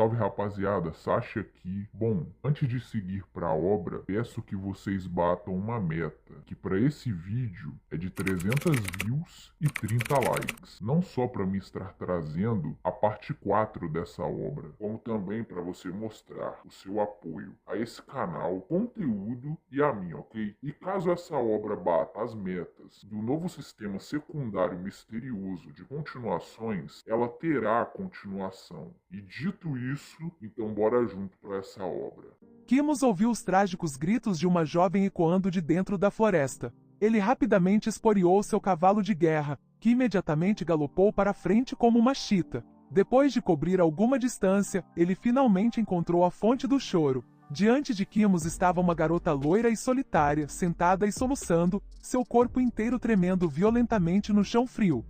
Salve rapaziada, Sasha aqui. Bom, antes de seguir para a obra, peço que vocês batam uma meta, que para esse vídeo é de 300 views e 30 likes. Não só para me estar trazendo a parte 4 dessa obra, como também para você mostrar o seu apoio a esse canal, conteúdo e a mim, ok? E caso essa obra bata as metas do novo sistema secundário misterioso de continuações, ela terá continuação. E dito isso, então bora junto para essa obra. Kimos ouviu os trágicos gritos de uma jovem ecoando de dentro da floresta. Ele rapidamente esporeou seu cavalo de guerra, que imediatamente galopou para frente como uma chita. Depois de cobrir alguma distância, ele finalmente encontrou a fonte do choro. Diante de Kimos estava uma garota loira e solitária, sentada e soluçando, seu corpo inteiro tremendo violentamente no chão frio.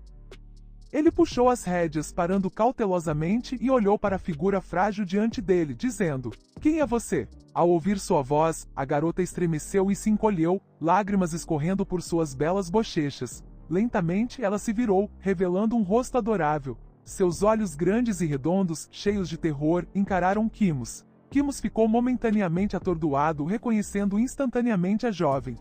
Ele puxou as rédeas, parando cautelosamente e olhou para a figura frágil diante dele, dizendo: "Quem é você?" Ao ouvir sua voz, a garota estremeceu e se encolheu, lágrimas escorrendo por suas belas bochechas. Lentamente ela se virou, revelando um rosto adorável. Seus olhos grandes e redondos, cheios de terror, encararam Kimos. Kimos ficou momentaneamente atordoado, reconhecendo instantaneamente a jovem.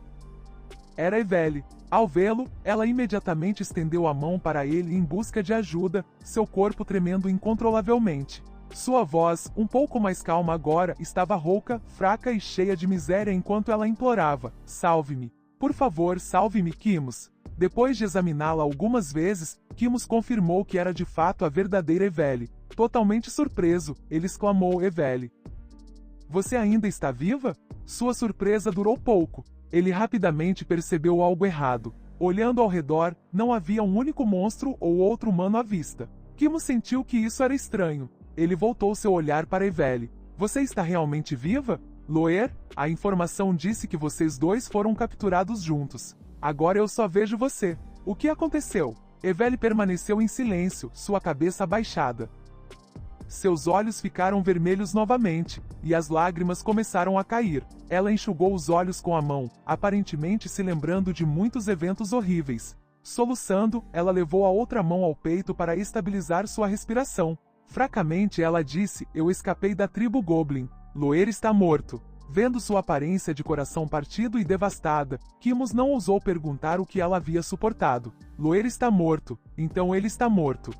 Era Evelle. Ao vê-lo, ela imediatamente estendeu a mão para ele em busca de ajuda, seu corpo tremendo incontrolavelmente. Sua voz, um pouco mais calma agora, estava rouca, fraca e cheia de miséria enquanto ela implorava: "Salve-me. Por favor, salve-me, Kimos." Depois de examiná-la algumas vezes, Kimos confirmou que era de fato a verdadeira Evelle. Totalmente surpreso, ele exclamou: "Evelle, você ainda está viva?" Sua surpresa durou pouco. Ele rapidamente percebeu algo errado. Olhando ao redor, não havia um único monstro ou outro humano à vista. Kimos sentiu que isso era estranho. Ele voltou seu olhar para Evelle. "Você está realmente viva? Loer, a informação disse que vocês dois foram capturados juntos. Agora eu só vejo você. O que aconteceu?" Evelle permaneceu em silêncio, sua cabeça abaixada. Seus olhos ficaram vermelhos novamente, e as lágrimas começaram a cair. Ela enxugou os olhos com a mão, aparentemente se lembrando de muitos eventos horríveis. Soluçando, ela levou a outra mão ao peito para estabilizar sua respiração. Fracamente ela disse: "Eu escapei da tribo Goblin. Loer está morto." Vendo sua aparência de coração partido e devastada, Kimos não ousou perguntar o que ela havia suportado. "Loer está morto, então ele está morto.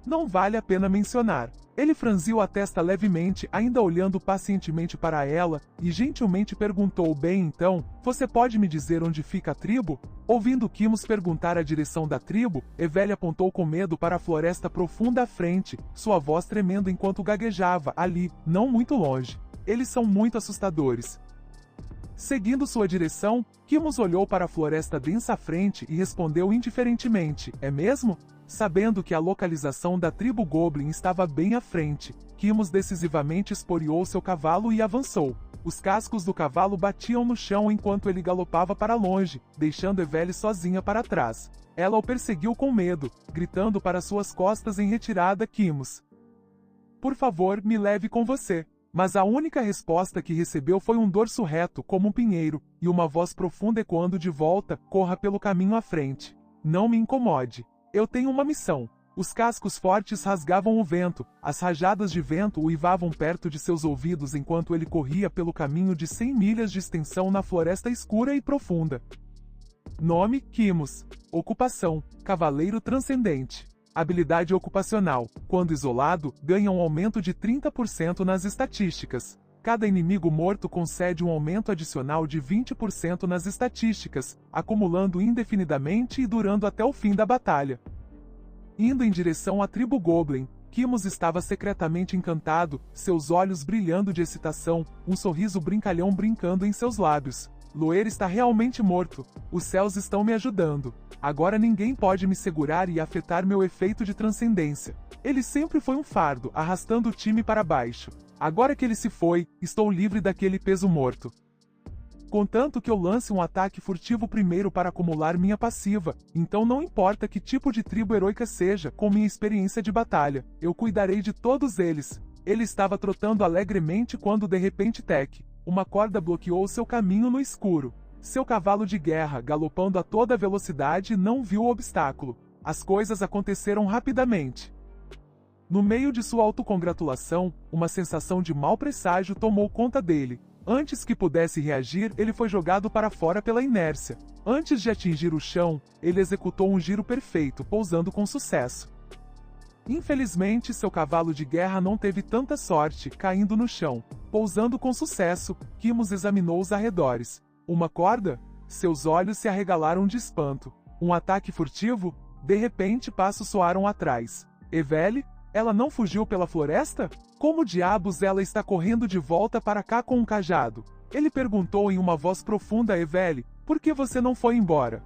Não vale a pena mencionar." Ele franziu a testa levemente, ainda olhando pacientemente para ela, e gentilmente perguntou: "Bem então, você pode me dizer onde fica a tribo?" Ouvindo Kimos perguntar a direção da tribo, Evelle apontou com medo para a floresta profunda à frente, sua voz tremendo enquanto gaguejava: "Ali, não muito longe. Eles são muito assustadores." Seguindo sua direção, Kimos olhou para a floresta densa à frente e respondeu indiferentemente: "É mesmo?" Sabendo que a localização da tribo Goblin estava bem à frente, Kimos decisivamente esporeou seu cavalo e avançou. Os cascos do cavalo batiam no chão enquanto ele galopava para longe, deixando Evelle sozinha para trás. Ela o perseguiu com medo, gritando para suas costas em retirada: "Kimos, por favor, me leve com você." Mas a única resposta que recebeu foi um dorso reto como um pinheiro, e uma voz profunda ecoando de volta: "Corra pelo caminho à frente. Não me incomode. Eu tenho uma missão." Os cascos fortes rasgavam o vento, as rajadas de vento uivavam perto de seus ouvidos enquanto ele corria pelo caminho de 100 milhas de extensão na floresta escura e profunda. Nome: Kimos. Ocupação: Cavaleiro Transcendente. Habilidade ocupacional: quando isolado, ganha um aumento de 30% nas estatísticas. Cada inimigo morto concede um aumento adicional de 20% nas estatísticas, acumulando indefinidamente e durando até o fim da batalha. Indo em direção à tribo Goblin, Kimos estava secretamente encantado, seus olhos brilhando de excitação, um sorriso brincalhão brincando em seus lábios. "Loer está realmente morto. Os céus estão me ajudando. Agora ninguém pode me segurar e afetar meu efeito de transcendência. Ele sempre foi um fardo, arrastando o time para baixo. Agora que ele se foi, estou livre daquele peso morto. Contanto que eu lance um ataque furtivo primeiro para acumular minha passiva, então não importa que tipo de tribo heroica seja, com minha experiência de batalha, eu cuidarei de todos eles." Ele estava trotando alegremente quando de repente uma corda bloqueou seu caminho no escuro. Seu cavalo de guerra, galopando a toda velocidade, não viu o obstáculo. As coisas aconteceram rapidamente. No meio de sua autocongratulação, uma sensação de mau presságio tomou conta dele. Antes que pudesse reagir, ele foi jogado para fora pela inércia. Antes de atingir o chão, ele executou um giro perfeito, pousando com sucesso. Infelizmente, seu cavalo de guerra não teve tanta sorte, caindo no chão. Pousando com sucesso, Kimos examinou os arredores. Uma corda? Seus olhos se arregalaram de espanto. Um ataque furtivo? De repente, passos soaram atrás. Eveli? Ela não fugiu pela floresta? Como diabos ela está correndo de volta para cá com um cajado? Ele perguntou em uma voz profunda a Eveli, por que você não foi embora?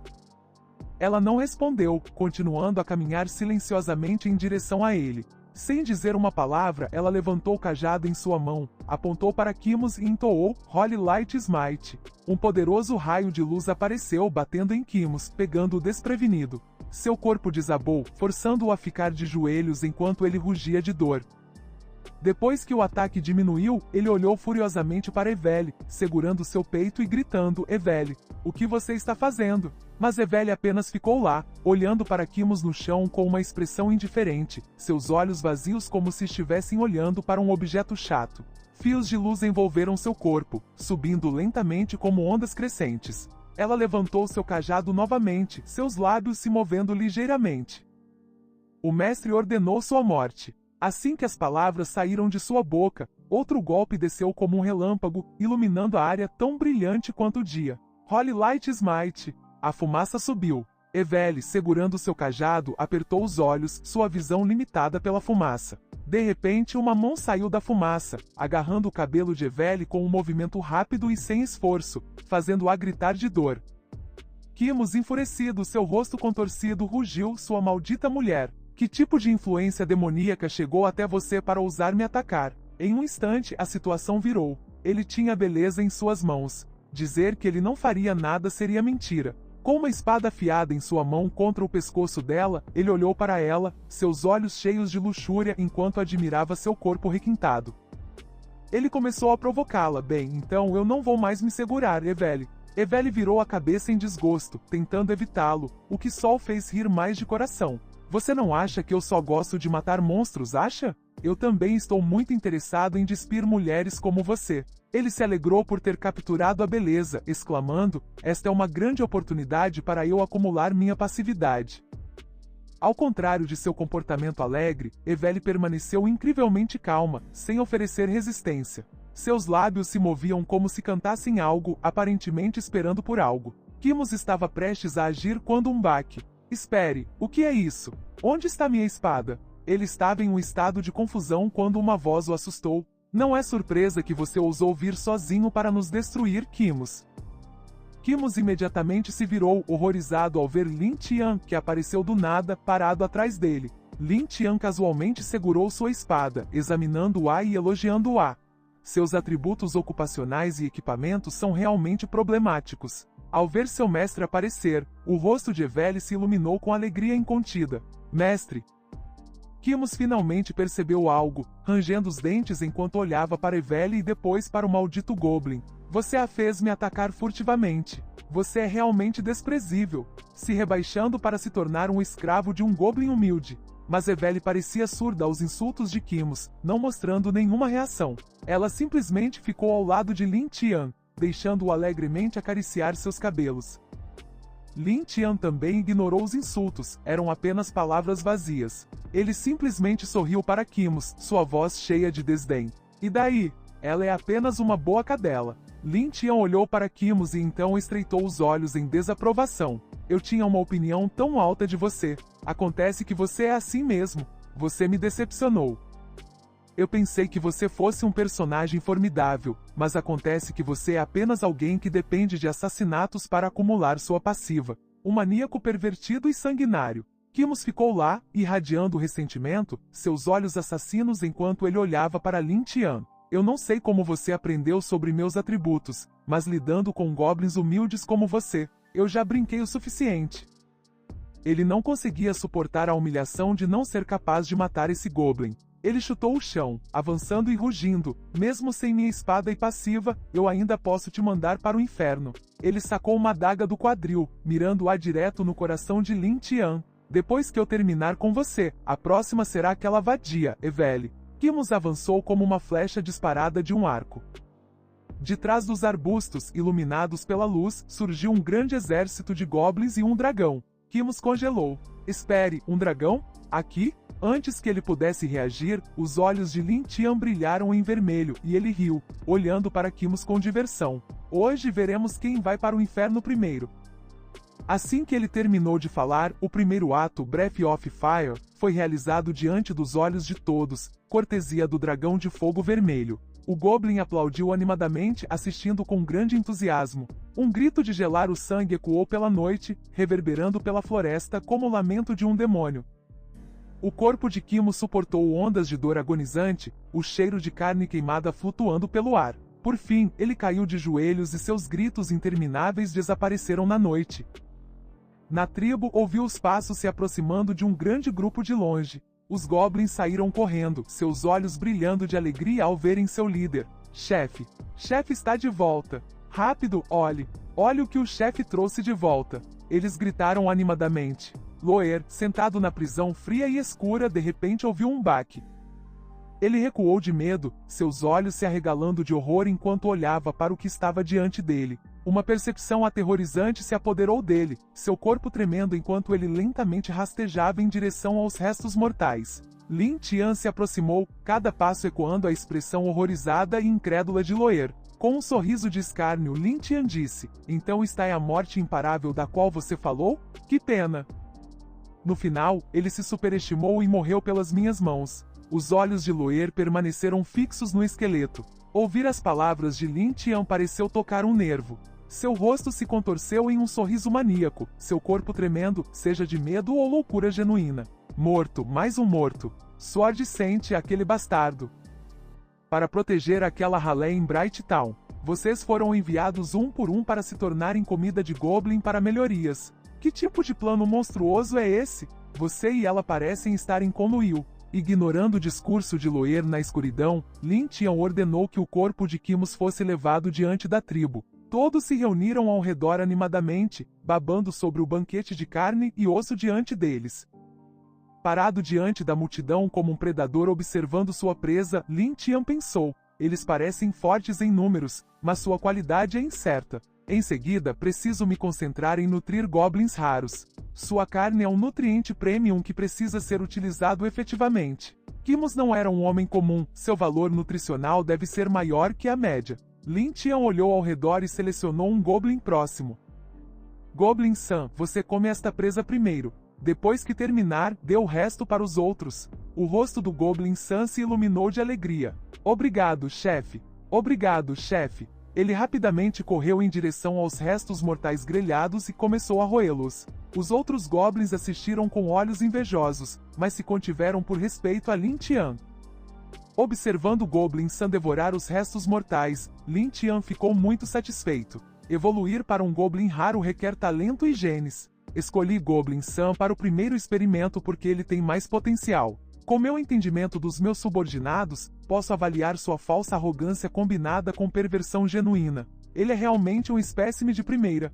Ela não respondeu, continuando a caminhar silenciosamente em direção a ele. Sem dizer uma palavra, ela levantou o cajado em sua mão, apontou para Kimos e entoou Holy Light Smite. Um poderoso raio de luz apareceu, batendo em Kimos, pegando-o desprevenido. Seu corpo desabou, forçando-o a ficar de joelhos enquanto ele rugia de dor. Depois que o ataque diminuiu, ele olhou furiosamente para Eveli, segurando seu peito e gritando, Eveli, o que você está fazendo? Mas Eveli apenas ficou lá, olhando para Kimos no chão com uma expressão indiferente, seus olhos vazios como se estivessem olhando para um objeto chato. Fios de luz envolveram seu corpo, subindo lentamente como ondas crescentes. Ela levantou seu cajado novamente, seus lábios se movendo ligeiramente. O mestre ordenou sua morte. Assim que as palavras saíram de sua boca, outro golpe desceu como um relâmpago, iluminando a área tão brilhante quanto o dia. Holy Light Smite. A fumaça subiu. Eveli, segurando seu cajado, apertou os olhos, sua visão limitada pela fumaça. De repente, uma mão saiu da fumaça, agarrando o cabelo de Eveli com um movimento rápido e sem esforço, fazendo-a gritar de dor. Kimos, enfurecido, seu rosto contorcido, rugiu, sua maldita mulher. Que tipo de influência demoníaca chegou até você para ousar me atacar? Em um instante, a situação virou. Ele tinha a beleza em suas mãos. Dizer que ele não faria nada seria mentira. Com uma espada afiada em sua mão contra o pescoço dela, ele olhou para ela, seus olhos cheios de luxúria enquanto admirava seu corpo requintado. Ele começou a provocá-la. Bem, então eu não vou mais me segurar, Eveli. Eveli virou a cabeça em desgosto, tentando evitá-lo, o que só o fez rir mais de coração. Você não acha que eu só gosto de matar monstros, acha? Eu também estou muito interessado em despir mulheres como você. Ele se alegrou por ter capturado a beleza, exclamando, esta é uma grande oportunidade para eu acumular minha passividade. Ao contrário de seu comportamento alegre, Eveli permaneceu incrivelmente calma, sem oferecer resistência. Seus lábios se moviam como se cantassem algo, aparentemente esperando por algo. Kimos estava prestes a agir quando um baque. Espere, o que é isso? Onde está minha espada? Ele estava em um estado de confusão quando uma voz o assustou. Não é surpresa que você ousou vir sozinho para nos destruir, Kimos. Kimos imediatamente se virou, horrorizado ao ver Lin Tian, que apareceu do nada, parado atrás dele. Lin Tian casualmente segurou sua espada, examinando-a e elogiando-a. Seus atributos ocupacionais e equipamentos são realmente problemáticos. Ao ver seu mestre aparecer, o rosto de Eveli se iluminou com alegria incontida. Mestre! Kimos finalmente percebeu algo, rangendo os dentes enquanto olhava para Eveli e depois para o maldito Goblin. Você a fez me atacar furtivamente. Você é realmente desprezível, se rebaixando para se tornar um escravo de um Goblin humilde. Mas Eveli parecia surda aos insultos de Kimos, não mostrando nenhuma reação. Ela simplesmente ficou ao lado de Lin Tian, deixando-o alegremente acariciar seus cabelos. Lin Tian também ignorou os insultos, eram apenas palavras vazias. Ele simplesmente sorriu para Kimos, sua voz cheia de desdém. E daí? Ela é apenas uma boa cadela. Lin Tian olhou para Kimos e então estreitou os olhos em desaprovação. Eu tinha uma opinião tão alta de você. Acontece que você é assim mesmo. Você me decepcionou. Eu pensei que você fosse um personagem formidável, mas acontece que você é apenas alguém que depende de assassinatos para acumular sua passiva. Um maníaco pervertido e sanguinário. Kimos ficou lá, irradiando ressentimento, seus olhos assassinos enquanto ele olhava para Lin Tian. Eu não sei como você aprendeu sobre meus atributos, mas lidando com goblins humildes como você, eu já brinquei o suficiente. Ele não conseguia suportar a humilhação de não ser capaz de matar esse goblin. Ele chutou o chão, avançando e rugindo. Mesmo sem minha espada e passiva, eu ainda posso te mandar para o inferno. Ele sacou uma adaga do quadril, mirando-a direto no coração de Lin Tian. Depois que eu terminar com você, a próxima será aquela vadia, Eveli. Kimos avançou como uma flecha disparada de um arco. De trás dos arbustos, iluminados pela luz, surgiu um grande exército de goblins e um dragão. Kimos congelou. Espere, um dragão? Aqui? Antes que ele pudesse reagir, os olhos de Lin Tian brilharam em vermelho, e ele riu, olhando para Kimos com diversão. Hoje veremos quem vai para o inferno primeiro. Assim que ele terminou de falar, o primeiro ato, Breath of Fire, foi realizado diante dos olhos de todos, cortesia do dragão de fogo vermelho. O Goblin aplaudiu animadamente, assistindo com grande entusiasmo. Um grito de gelar o sangue ecoou pela noite, reverberando pela floresta como o lamento de um demônio. O corpo de Kimos suportou ondas de dor agonizante, o cheiro de carne queimada flutuando pelo ar. Por fim, ele caiu de joelhos e seus gritos intermináveis desapareceram na noite. Na tribo, ouviu os passos se aproximando de um grande grupo de longe. Os goblins saíram correndo, seus olhos brilhando de alegria ao verem seu líder. Chefe! Chefe está de volta! Rápido, olhe! Olhe o que o chefe trouxe de volta! Eles gritaram animadamente. Loer, sentado na prisão fria e escura, de repente ouviu um baque. Ele recuou de medo, seus olhos se arregalando de horror enquanto olhava para o que estava diante dele. Uma percepção aterrorizante se apoderou dele, seu corpo tremendo enquanto ele lentamente rastejava em direção aos restos mortais. Lin Tian se aproximou, cada passo ecoando a expressão horrorizada e incrédula de Loer. Com um sorriso de escárnio, Lin Tian disse: "Então está aí a morte imparável da qual você falou? Que pena!" No final, ele se superestimou e morreu pelas minhas mãos. Os olhos de Loer permaneceram fixos no esqueleto. Ouvir as palavras de Lin Tian pareceu tocar um nervo. Seu rosto se contorceu em um sorriso maníaco, seu corpo tremendo, seja de medo ou loucura genuína. Morto, mais um morto. Sword sente aquele bastardo. Para proteger aquela ralé em Bright Town, vocês foram enviados um por um para se tornarem comida de Goblin para melhorias. Que tipo de plano monstruoso é esse? Você e ela parecem estar em conluio. Ignorando o discurso de Loer na escuridão, Lin Tian ordenou que o corpo de Kimos fosse levado diante da tribo. Todos se reuniram ao redor animadamente, babando sobre o banquete de carne e osso diante deles. Parado diante da multidão como um predador observando sua presa, Lin Tian pensou: eles parecem fortes em números, mas sua qualidade é incerta. Em seguida, preciso me concentrar em nutrir goblins raros. Sua carne é um nutriente premium que precisa ser utilizado efetivamente. Kimos não era um homem comum, seu valor nutricional deve ser maior que a média. Lin Tian olhou ao redor e selecionou um goblin próximo. Goblin-san, você come esta presa primeiro. Depois que terminar, dê o resto para os outros. O rosto do Goblin-san se iluminou de alegria. Obrigado, chefe. Obrigado, chefe. Ele rapidamente correu em direção aos restos mortais grelhados e começou a roê-los. Os outros goblins assistiram com olhos invejosos, mas se contiveram por respeito a Lin Tian. Observando o Goblin-san devorar os restos mortais, Lin Tian ficou muito satisfeito. Evoluir para um Goblin raro requer talento e genes. Escolhi Goblin-san para o primeiro experimento porque ele tem mais potencial. Com meu entendimento dos meus subordinados, posso avaliar sua falsa arrogância combinada com perversão genuína. Ele é realmente um espécime de primeira.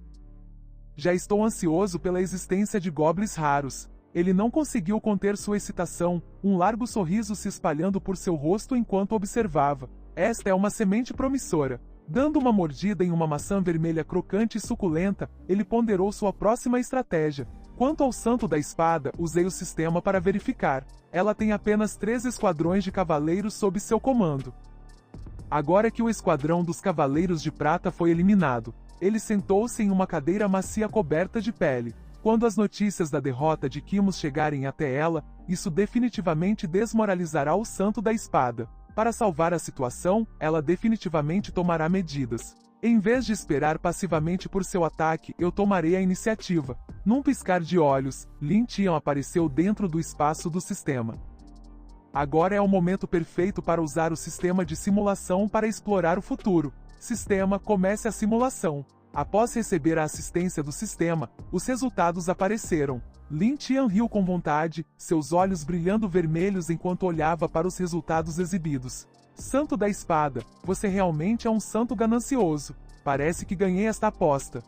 Já estou ansioso pela existência de goblins raros. Ele não conseguiu conter sua excitação, um largo sorriso se espalhando por seu rosto enquanto observava. Esta é uma semente promissora. Dando uma mordida em uma maçã vermelha crocante e suculenta, ele ponderou sua próxima estratégia. Quanto ao Santo da Espada, usei o sistema para verificar. Ela tem apenas 3 esquadrões de cavaleiros sob seu comando. Agora que o esquadrão dos Cavaleiros de Prata foi eliminado, ele sentou-se em uma cadeira macia coberta de pele. Quando as notícias da derrota de Kimos chegarem até ela, isso definitivamente desmoralizará o Santo da Espada. Para salvar a situação, ela definitivamente tomará medidas. Em vez de esperar passivamente por seu ataque, eu tomarei a iniciativa. Num piscar de olhos, Lin Tian apareceu dentro do espaço do sistema. Agora é o momento perfeito para usar o sistema de simulação para explorar o futuro. Sistema, comece a simulação. Após receber a assistência do sistema, os resultados apareceram. Lin Tian riu com vontade, seus olhos brilhando vermelhos enquanto olhava para os resultados exibidos. Santo da Espada, você realmente é um santo ganancioso. Parece que ganhei esta aposta.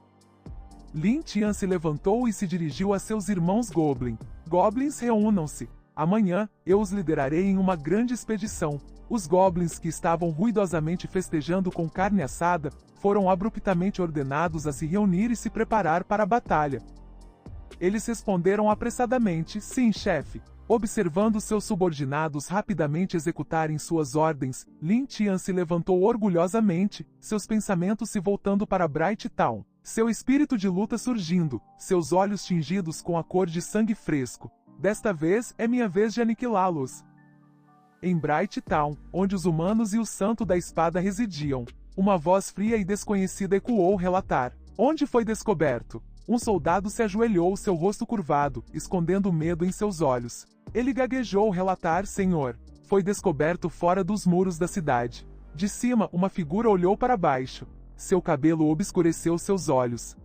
Lin Tian se levantou e se dirigiu a seus irmãos Goblin. Goblins, reúnam-se. Amanhã, eu os liderarei em uma grande expedição. Os Goblins, que estavam ruidosamente festejando com carne assada, foram abruptamente ordenados a se reunir e se preparar para a batalha. Eles responderam apressadamente, sim, chefe. Observando seus subordinados rapidamente executarem suas ordens, Lin Tian se levantou orgulhosamente, seus pensamentos se voltando para Bright Town. Seu espírito de luta surgindo, seus olhos tingidos com a cor de sangue fresco. Desta vez, é minha vez de aniquilá-los. Em Bright Town, onde os humanos e o Santo da Espada residiam, uma voz fria e desconhecida ecoou relatar. Onde foi descoberto? Um soldado se ajoelhou, seu rosto curvado, escondendo medo em seus olhos. Ele gaguejou relatar, senhor. Foi descoberto fora dos muros da cidade. De cima, uma figura olhou para baixo. Seu cabelo obscureceu seus olhos.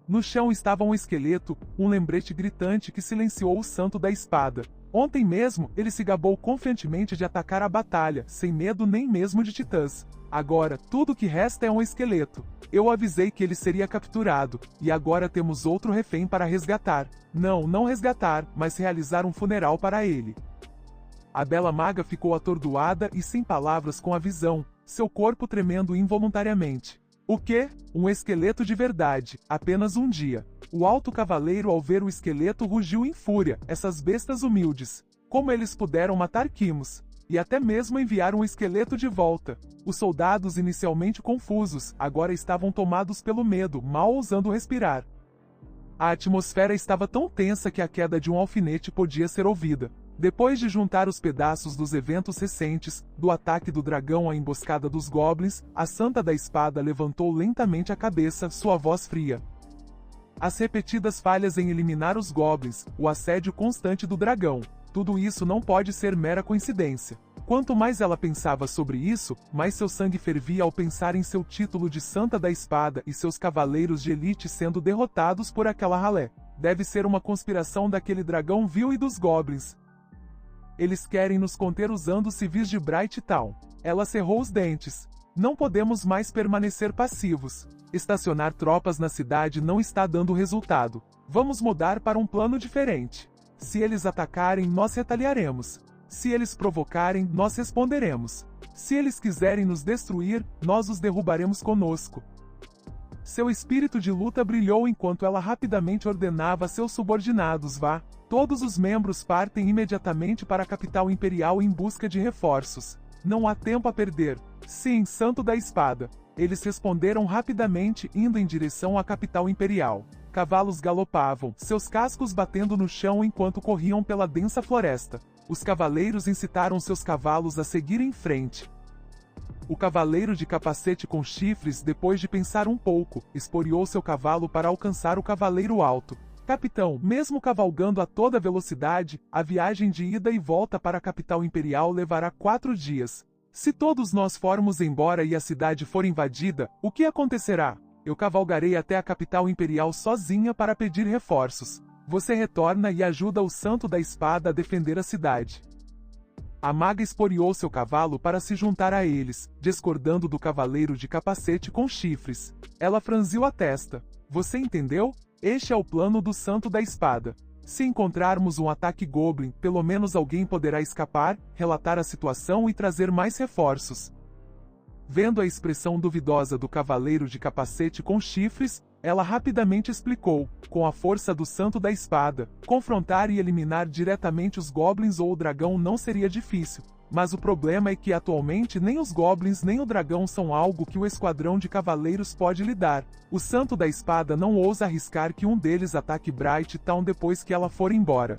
No chão estava um esqueleto, um lembrete gritante que silenciou o Santo da Espada. Ontem mesmo, ele se gabou confiantemente de atacar a batalha, sem medo nem mesmo de titãs. Agora, tudo que resta é um esqueleto. Eu avisei que ele seria capturado, e agora temos outro refém para resgatar. Não resgatar, mas realizar um funeral para ele. A bela maga ficou atordoada e sem palavras com a visão, seu corpo tremendo involuntariamente. O quê? Um esqueleto de verdade, apenas um dia. O alto cavaleiro, ao ver o esqueleto, rugiu em fúria. Essas bestas humildes. Como eles puderam matar Quimos? E até mesmo enviar um esqueleto de volta. Os soldados, inicialmente confusos, agora estavam tomados pelo medo, mal ousando respirar. A atmosfera estava tão tensa que a queda de um alfinete podia ser ouvida. Depois de juntar os pedaços dos eventos recentes, do ataque do dragão à emboscada dos goblins, a Santa da Espada levantou lentamente a cabeça, sua voz fria. As repetidas falhas em eliminar os goblins, o assédio constante do dragão, tudo isso não pode ser mera coincidência. Quanto mais ela pensava sobre isso, mais seu sangue fervia ao pensar em seu título de Santa da Espada e seus cavaleiros de elite sendo derrotados por aquela ralé. Deve ser uma conspiração daquele dragão vil e dos goblins. Eles querem nos conter usando os civis de Bright Town. Ela cerrou os dentes. Não podemos mais permanecer passivos. Estacionar tropas na cidade não está dando resultado. Vamos mudar para um plano diferente. Se eles atacarem, nós retaliaremos. Se eles provocarem, nós responderemos. Se eles quiserem nos destruir, nós os derrubaremos conosco. Seu espírito de luta brilhou enquanto ela rapidamente ordenava a seus subordinados: vá. Todos os membros partem imediatamente para a capital imperial em busca de reforços. Não há tempo a perder. Sim, Santo da Espada. Eles responderam rapidamente, indo em direção à capital imperial. Cavalos galopavam, seus cascos batendo no chão enquanto corriam pela densa floresta. Os cavaleiros incitaram seus cavalos a seguir em frente. O cavaleiro de capacete com chifres, depois de pensar um pouco, esporeou seu cavalo para alcançar o cavaleiro alto. Capitão, mesmo cavalgando a toda velocidade, a viagem de ida e volta para a capital imperial levará 4 dias. Se todos nós formos embora e a cidade for invadida, o que acontecerá? Eu cavalgarei até a capital imperial sozinha para pedir reforços. Você retorna e ajuda o Santo da Espada a defender a cidade. A maga esporeou seu cavalo para se juntar a eles, discordando do cavaleiro de capacete com chifres. Ela franziu a testa. Você entendeu? Este é o plano do Santo da Espada. Se encontrarmos um ataque Goblin, pelo menos alguém poderá escapar, relatar a situação e trazer mais reforços. Vendo a expressão duvidosa do cavaleiro de capacete com chifres, ela rapidamente explicou: com a força do Santo da Espada, confrontar e eliminar diretamente os Goblins ou o dragão não seria difícil. Mas o problema é que atualmente nem os Goblins nem o dragão são algo que o esquadrão de cavaleiros pode lidar. O Santo da Espada não ousa arriscar que um deles ataque Bright Town depois que ela for embora.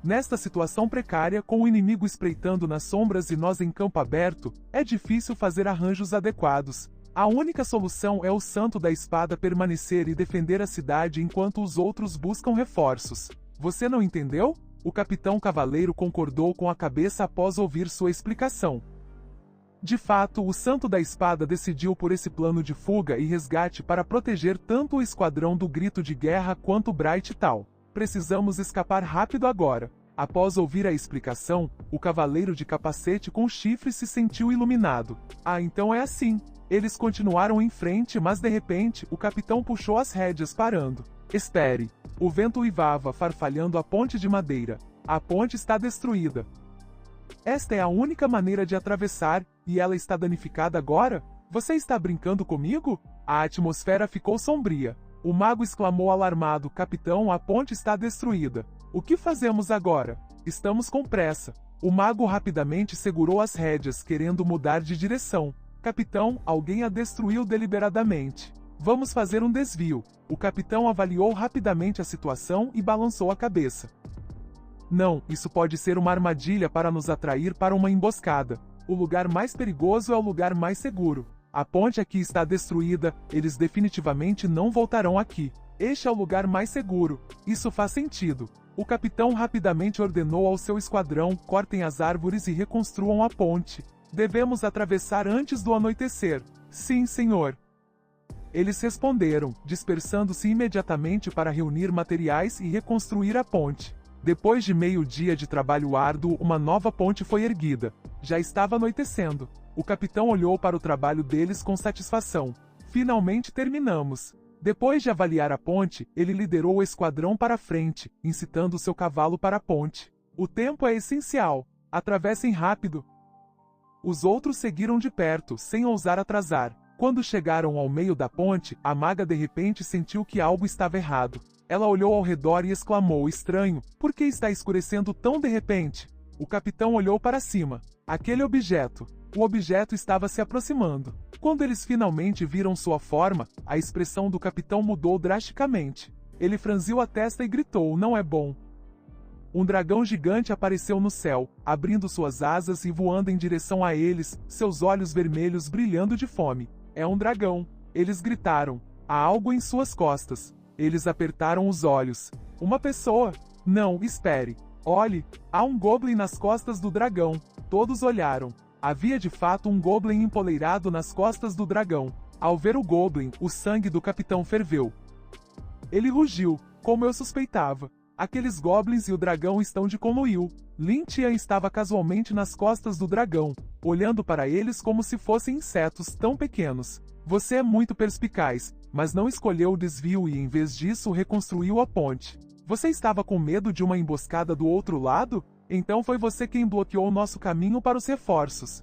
Nesta situação precária, com o inimigo espreitando nas sombras e nós em campo aberto, é difícil fazer arranjos adequados. A única solução é o Santo da Espada permanecer e defender a cidade enquanto os outros buscam reforços. Você não entendeu? O capitão cavaleiro concordou com a cabeça após ouvir sua explicação. De fato, o Santo da Espada decidiu por esse plano de fuga e resgate para proteger tanto o esquadrão do Grito de Guerra quanto Bright Town. Precisamos escapar rápido agora. Após ouvir a explicação, o cavaleiro de capacete com chifre se sentiu iluminado. Ah, então é assim. Eles continuaram em frente, mas de repente, o capitão puxou as rédeas parando. Espere. O vento uivava, farfalhando a ponte de madeira. A ponte está destruída. Esta é a única maneira de atravessar, e ela está danificada agora? Você está brincando comigo? A atmosfera ficou sombria. O mago exclamou alarmado: Capitão, a ponte está destruída. O que fazemos agora? Estamos com pressa. O mago rapidamente segurou as rédeas, querendo mudar de direção. Capitão, alguém a destruiu deliberadamente. Vamos fazer um desvio. O capitão avaliou rapidamente a situação e balançou a cabeça. Não, isso pode ser uma armadilha para nos atrair para uma emboscada. O lugar mais perigoso é o lugar mais seguro. A ponte aqui está destruída, eles definitivamente não voltarão aqui. Este é o lugar mais seguro. Isso faz sentido. O capitão rapidamente ordenou ao seu esquadrão: cortem as árvores e reconstruam a ponte. Devemos atravessar antes do anoitecer. Sim, senhor. Eles responderam, dispersando-se imediatamente para reunir materiais e reconstruir a ponte. Depois de meio-dia de trabalho árduo, uma nova ponte foi erguida. Já estava anoitecendo. O capitão olhou para o trabalho deles com satisfação. Finalmente terminamos. Depois de avaliar a ponte, ele liderou o esquadrão para frente, incitando seu cavalo para a ponte. O tempo é essencial. Atravessem rápido. Os outros seguiram de perto, sem ousar atrasar. Quando chegaram ao meio da ponte, a maga de repente sentiu que algo estava errado. Ela olhou ao redor e exclamou: estranho, por que está escurecendo tão de repente? O capitão olhou para cima. Aquele objeto. O objeto estava se aproximando. Quando eles finalmente viram sua forma, a expressão do capitão mudou drasticamente. Ele franziu a testa e gritou: não é bom. Um dragão gigante apareceu no céu, abrindo suas asas e voando em direção a eles, seus olhos vermelhos brilhando de fome. É um dragão. Eles gritaram. Há algo em suas costas. Eles apertaram os olhos. Uma pessoa? Não, espere. Olhe, há um goblin nas costas do dragão. Todos olharam. Havia de fato um goblin empoleirado nas costas do dragão. Ao ver o goblin, o sangue do capitão ferveu. Ele rugiu, como eu suspeitava. Aqueles goblins e o dragão estão de conluio. Lin Tian estava casualmente nas costas do dragão, olhando para eles como se fossem insetos tão pequenos. Você é muito perspicaz, mas não escolheu o desvio e em vez disso reconstruiu a ponte. Você estava com medo de uma emboscada do outro lado? Então foi você quem bloqueou nosso caminho para os reforços.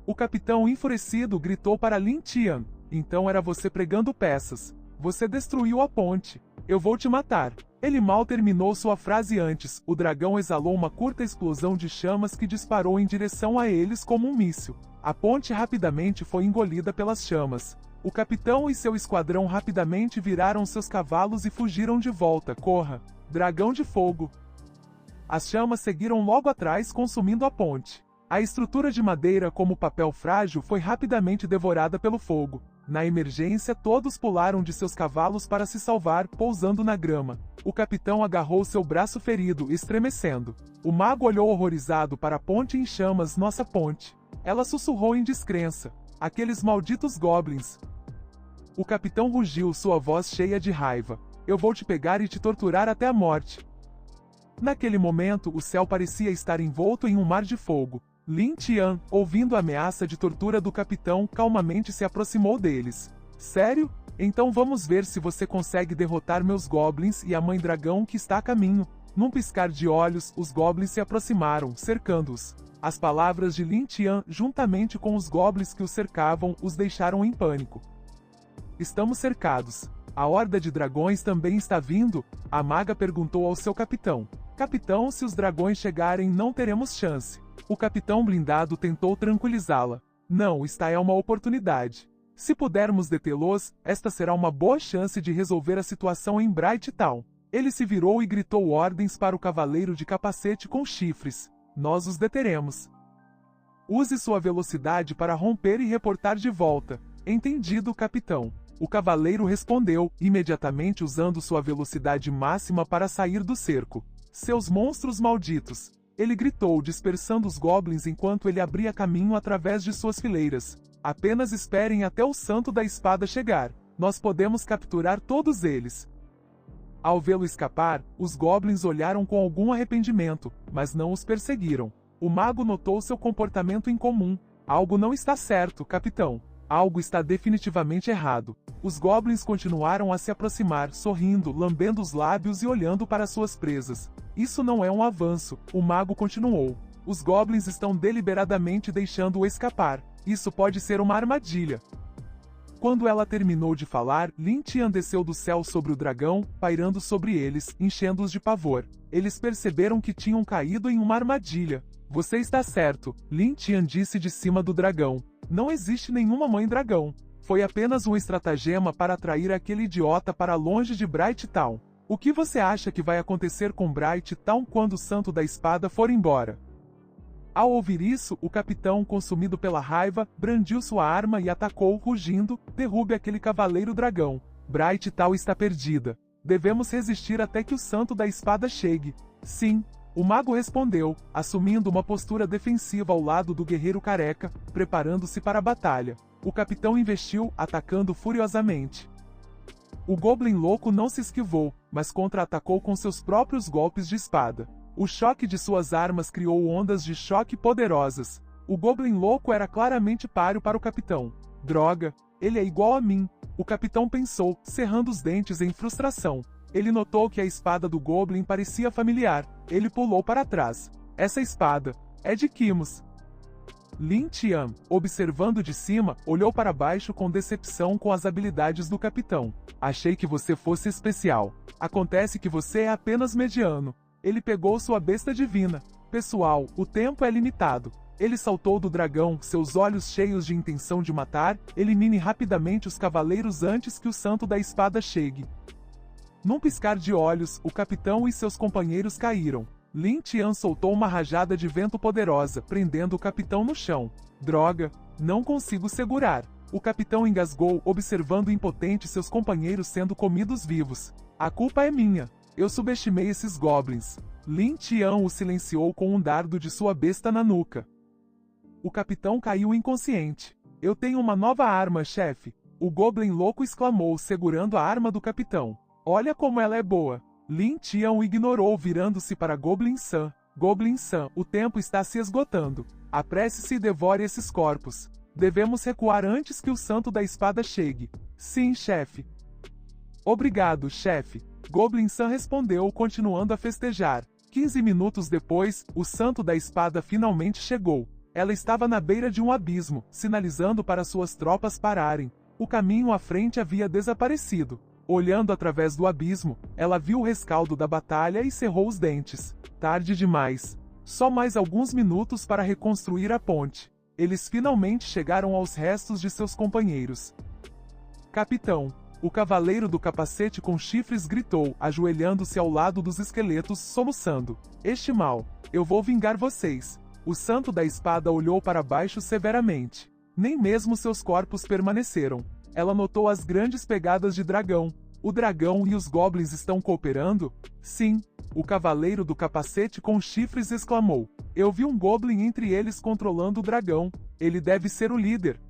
O capitão enfurecido gritou para Lin Tian. Então era você pregando peças. Você destruiu a ponte. Eu vou te matar. Ele mal terminou sua frase antes, o dragão exalou uma curta explosão de chamas que disparou em direção a eles como um míssil. A ponte rapidamente foi engolida pelas chamas. O capitão e seu esquadrão rapidamente viraram seus cavalos e fugiram de volta. Corra! Dragão de fogo! As chamas seguiram logo atrás, consumindo a ponte. A estrutura de madeira como papel frágil foi rapidamente devorada pelo fogo. Na emergência, todos pularam de seus cavalos para se salvar, pousando na grama. O capitão agarrou seu braço ferido, estremecendo. O mago olhou horrorizado para a ponte em chamas. Nossa ponte! Ela sussurrou em descrença. Aqueles malditos goblins! O capitão rugiu, sua voz cheia de raiva. Eu vou te pegar e te torturar até a morte. Naquele momento, o céu parecia estar envolto em um mar de fogo. Lin Tian, ouvindo a ameaça de tortura do capitão, calmamente se aproximou deles. Sério? Então vamos ver se você consegue derrotar meus goblins e a mãe dragão que está a caminho. Num piscar de olhos, os goblins se aproximaram, cercando-os. As palavras de Lin Tian, juntamente com os goblins que os cercavam, os deixaram em pânico. Estamos cercados. A horda de dragões também está vindo? A maga perguntou ao seu capitão. Capitão, se os dragões chegarem, não teremos chance. O capitão blindado tentou tranquilizá-la. Não, esta é uma oportunidade. Se pudermos detê-los, esta será uma boa chance de resolver a situação em Bright Town. Ele se virou e gritou ordens para o cavaleiro de capacete com chifres. Nós os deteremos. Use sua velocidade para romper e reportar de volta. Entendido, capitão. O cavaleiro respondeu, imediatamente usando sua velocidade máxima para sair do cerco. Seus monstros malditos! Ele gritou, dispersando os goblins enquanto ele abria caminho através de suas fileiras. Apenas esperem até o santo da espada chegar. Nós podemos capturar todos eles. Ao vê-lo escapar, os goblins olharam com algum arrependimento, mas não os perseguiram. O mago notou seu comportamento incomum. Algo não está certo, capitão. Algo está definitivamente errado. Os goblins continuaram a se aproximar, sorrindo, lambendo os lábios e olhando para suas presas. Isso não é um avanço, o mago continuou. Os goblins estão deliberadamente deixando-o escapar. Isso pode ser uma armadilha. Quando ela terminou de falar, Lin Tian desceu do céu sobre o dragão, pairando sobre eles, enchendo-os de pavor. Eles perceberam que tinham caído em uma armadilha. Você está certo, Lin Tian disse de cima do dragão. Não existe nenhuma mãe dragão. Foi apenas um estratagema para atrair aquele idiota para longe de Bright Town. O que você acha que vai acontecer com Bright Town quando o Santo da Espada for embora? Ao ouvir isso, o capitão, consumido pela raiva, brandiu sua arma e atacou, rugindo: derrube aquele cavaleiro dragão. Bright Town está perdida. Devemos resistir até que o Santo da Espada chegue. Sim, o mago respondeu, assumindo uma postura defensiva ao lado do guerreiro careca, preparando-se para a batalha. O capitão investiu, atacando furiosamente. O Goblin louco não se esquivou, mas contra-atacou com seus próprios golpes de espada. O choque de suas armas criou ondas de choque poderosas. O Goblin louco era claramente páreo para o capitão. Droga, ele é igual a mim, o capitão pensou, cerrando os dentes em frustração. Ele notou que a espada do Goblin parecia familiar. Ele pulou para trás. Essa espada é de Kimos. Lin Tian, observando de cima, olhou para baixo com decepção com as habilidades do capitão. Achei que você fosse especial. Acontece que você é apenas mediano. Ele pegou sua besta divina. Pessoal, o tempo é limitado. Ele saltou do dragão, seus olhos cheios de intenção de matar. Elimine rapidamente os cavaleiros antes que o Santo da Espada chegue. Num piscar de olhos, o capitão e seus companheiros caíram. Lin Tian soltou uma rajada de vento poderosa, prendendo o capitão no chão. Droga, não consigo segurar. O capitão engasgou, observando impotente seus companheiros sendo comidos vivos. A culpa é minha. Eu subestimei esses goblins. Lin Tian o silenciou com um dardo de sua besta na nuca. O capitão caiu inconsciente. Eu tenho uma nova arma, chefe. O Goblin louco exclamou, segurando a arma do capitão. Olha como ela é boa. Lin Tian o ignorou, virando-se para Goblin-san. Goblin-san, o tempo está se esgotando. Apresse-se e devore esses corpos. Devemos recuar antes que o Santo da Espada chegue. Sim, chefe. Obrigado, chefe. Goblin-san respondeu, continuando a festejar. 15 minutos depois, o Santo da Espada finalmente chegou. Ela estava na beira de um abismo, sinalizando para suas tropas pararem. O caminho à frente havia desaparecido. Olhando através do abismo, ela viu o rescaldo da batalha e cerrou os dentes. Tarde demais. Só mais alguns minutos para reconstruir a ponte. Eles finalmente chegaram aos restos de seus companheiros. Capitão. O cavaleiro do capacete com chifres gritou, ajoelhando-se ao lado dos esqueletos, soluçando. Este mal. Eu vou vingar vocês. O Santo da Espada olhou para baixo severamente. Nem mesmo seus corpos permaneceram. Ela notou as grandes pegadas de dragão. O dragão e os goblins estão cooperando? Sim. O cavaleiro do capacete com chifres exclamou. Eu vi um goblin entre eles controlando o dragão. Ele deve ser o líder.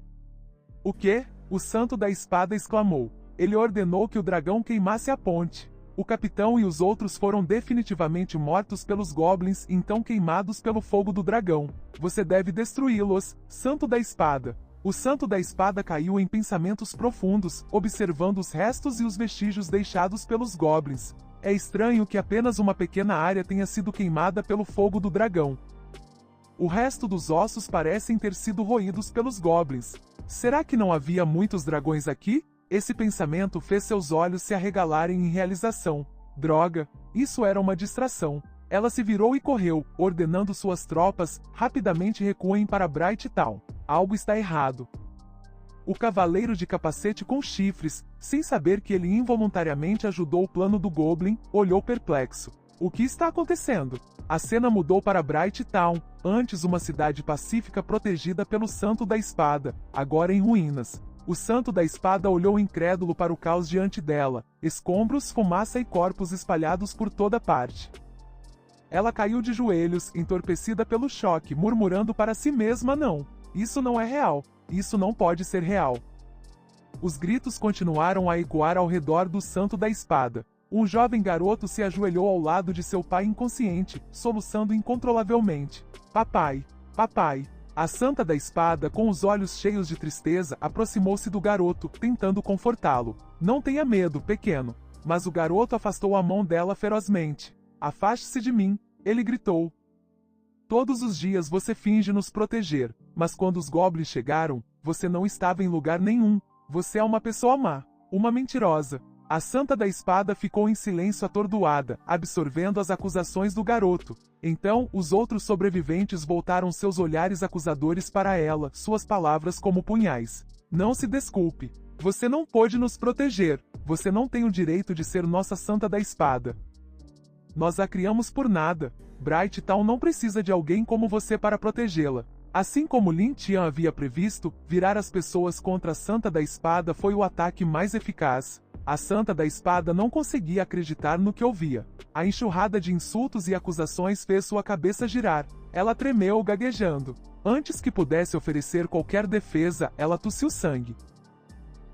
O quê? O Santo da Espada exclamou. Ele ordenou que o dragão queimasse a ponte. O capitão e os outros foram definitivamente mortos pelos goblins, então queimados pelo fogo do dragão. Você deve destruí-los, Santo da Espada. O Santo da Espada caiu em pensamentos profundos, observando os restos e os vestígios deixados pelos goblins. É estranho que apenas uma pequena área tenha sido queimada pelo fogo do dragão. O resto dos ossos parecem ter sido roídos pelos goblins. Será que não havia muitos dragões aqui? Esse pensamento fez seus olhos se arregalarem em realização. Droga, isso era uma distração. Ela se virou e correu, ordenando suas tropas, rapidamente recuem para Bright Town. Algo está errado. O cavaleiro de capacete com chifres, sem saber que ele involuntariamente ajudou o plano do Goblin, olhou perplexo. O que está acontecendo? A cena mudou para Bright Town, antes uma cidade pacífica protegida pelo Santo da Espada, agora em ruínas. O Santo da Espada olhou incrédulo para o caos diante dela, escombros, fumaça e corpos espalhados por toda parte. Ela caiu de joelhos, entorpecida pelo choque, murmurando para si mesma: não, isso não é real, isso não pode ser real. Os gritos continuaram a ecoar ao redor do Santo da Espada. Um jovem garoto se ajoelhou ao lado de seu pai inconsciente, soluçando incontrolavelmente. Papai, papai, A Santa da Espada, com os olhos cheios de tristeza, aproximou-se do garoto, tentando confortá-lo. Não tenha medo, pequeno. Mas o garoto afastou a mão dela ferozmente. Afaste-se de mim, ele gritou. Todos os dias você finge nos proteger, mas quando os goblins chegaram, você não estava em lugar nenhum. Você é uma pessoa má, uma mentirosa. A Santa da Espada ficou em silêncio atordoada, absorvendo as acusações do garoto. Então, os outros sobreviventes voltaram seus olhares acusadores para ela, suas palavras como punhais. Não se desculpe. Você não pôde nos proteger. Você não tem o direito de ser nossa Santa da Espada. Nós a criamos por nada. Bright Town não precisa de alguém como você para protegê-la. Assim como Lin Tian havia previsto, virar as pessoas contra a Santa da Espada foi o ataque mais eficaz. A Santa da Espada não conseguia acreditar no que ouvia. A enxurrada de insultos e acusações fez sua cabeça girar. Ela tremeu, gaguejando. Antes que pudesse oferecer qualquer defesa, ela tossiu sangue.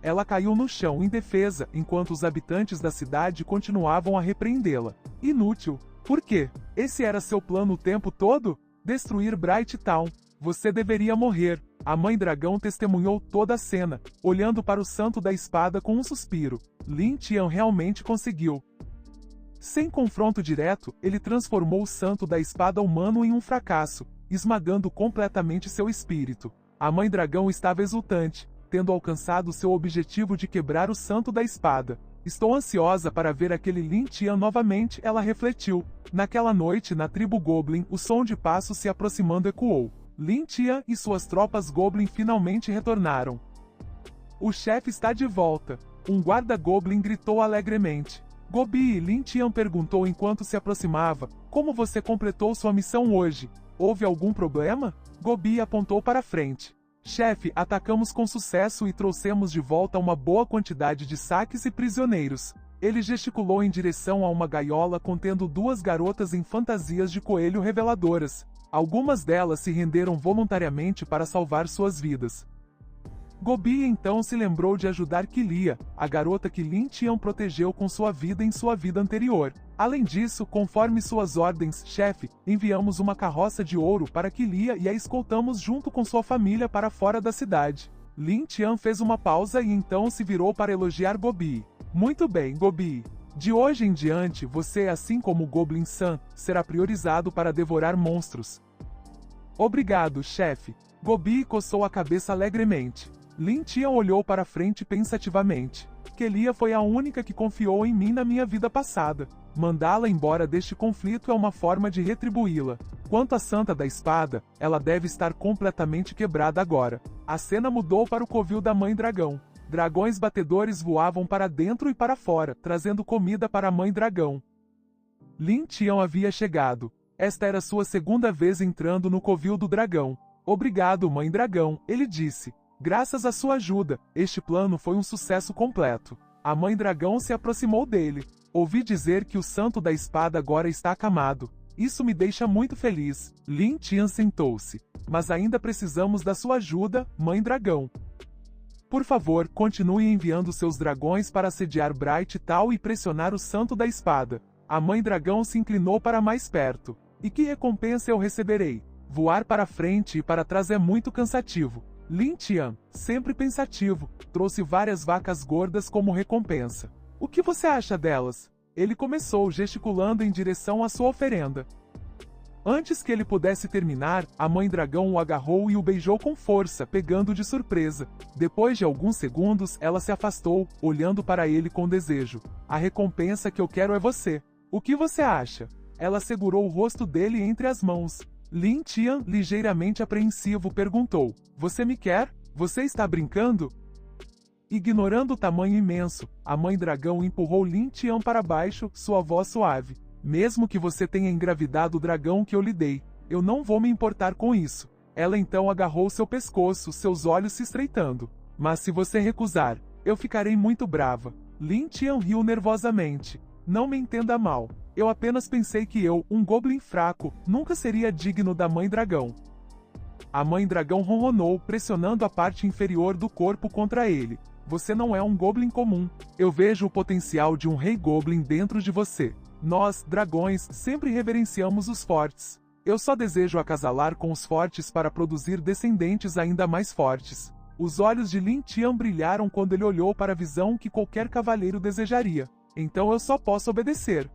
Ela caiu no chão indefesa, enquanto os habitantes da cidade continuavam a repreendê-la. Inútil. Por quê? Esse era seu plano o tempo todo? Destruir Bright Town. Você deveria morrer. A Mãe Dragão testemunhou toda a cena, olhando para o Santo da Espada com um suspiro. Lin Tian realmente conseguiu. Sem confronto direto, ele transformou o Santo da Espada humano em um fracasso, esmagando completamente seu espírito. A Mãe Dragão estava exultante, tendo alcançado seu objetivo de quebrar o Santo da Espada. Estou ansiosa para ver aquele Lin Tian novamente, ela refletiu. Naquela noite, na tribo Goblin, o som de passos se aproximando ecoou. Lin Tian e suas tropas Goblin finalmente retornaram. O chefe está de volta. Um guarda Goblin gritou alegremente. Gobi, Lin Tian perguntou enquanto se aproximava. Como você completou sua missão hoje? Houve algum problema? Gobi apontou para frente. Chefe, atacamos com sucesso e trouxemos de volta uma boa quantidade de saques e prisioneiros. Ele gesticulou em direção a uma gaiola contendo duas garotas em fantasias de coelho reveladoras. Algumas delas se renderam voluntariamente para salvar suas vidas. Gobi então se lembrou de ajudar Kilia, a garota que Lin Tian protegeu com sua vida em sua vida anterior. Além disso, conforme suas ordens, chefe, enviamos uma carroça de ouro para Kilia e a escoltamos junto com sua família para fora da cidade. Lin Tian fez uma pausa e então se virou para elogiar Gobi. Muito bem, Gobi. De hoje em diante, você, assim como o Goblin Sun, será priorizado para devorar monstros. Obrigado, chefe. Gobi coçou a cabeça alegremente. Lin Tian olhou para frente pensativamente. Kelia foi a única que confiou em mim na minha vida passada. Mandá-la embora deste conflito é uma forma de retribuí-la. Quanto à Santa da Espada, ela deve estar completamente quebrada agora. A cena mudou para o covil da Mãe Dragão. Dragões batedores voavam para dentro e para fora, trazendo comida para a Mãe Dragão. Lin Tian havia chegado. Esta era sua segunda vez entrando no covil do dragão. Obrigado, Mãe Dragão, ele disse. Graças à sua ajuda, este plano foi um sucesso completo. A Mãe Dragão se aproximou dele. Ouvi dizer que o Santo da Espada agora está acamado. Isso me deixa muito feliz. Lin Tian sentou-se. Mas ainda precisamos da sua ajuda, Mãe Dragão. Por favor, continue enviando seus dragões para assediar Bright Town e pressionar o Santo da Espada. A Mãe Dragão se inclinou para mais perto. E que recompensa eu receberei? Voar para frente e para trás é muito cansativo. Lin Tian, sempre pensativo, trouxe várias vacas gordas como recompensa. O que você acha delas? Ele começou gesticulando em direção à sua oferenda. Antes que ele pudesse terminar, a Mãe Dragão o agarrou e o beijou com força, pegando de surpresa. Depois de alguns segundos, ela se afastou, olhando para ele com desejo. A recompensa que eu quero é você. O que você acha? Ela segurou o rosto dele entre as mãos. Lin Tian, ligeiramente apreensivo, perguntou. Você me quer? Você está brincando? Ignorando o tamanho imenso, a Mãe Dragão empurrou Lin Tian para baixo, sua voz suave. Mesmo que você tenha engravidado o dragão que eu lhe dei, eu não vou me importar com isso. Ela então agarrou seu pescoço, seus olhos se estreitando. Mas se você recusar, eu ficarei muito brava. Lin Tian riu nervosamente. Não me entenda mal. Eu apenas pensei que eu, um goblin fraco, nunca seria digno da Mãe Dragão. A Mãe Dragão ronronou, pressionando a parte inferior do corpo contra ele. Você não é um goblin comum. Eu vejo o potencial de um rei goblin dentro de você. Nós, dragões, sempre reverenciamos os fortes. Eu só desejo acasalar com os fortes para produzir descendentes ainda mais fortes. Os olhos de Lin Tian brilharam quando ele olhou para a visão que qualquer cavaleiro desejaria. Então eu só posso obedecer.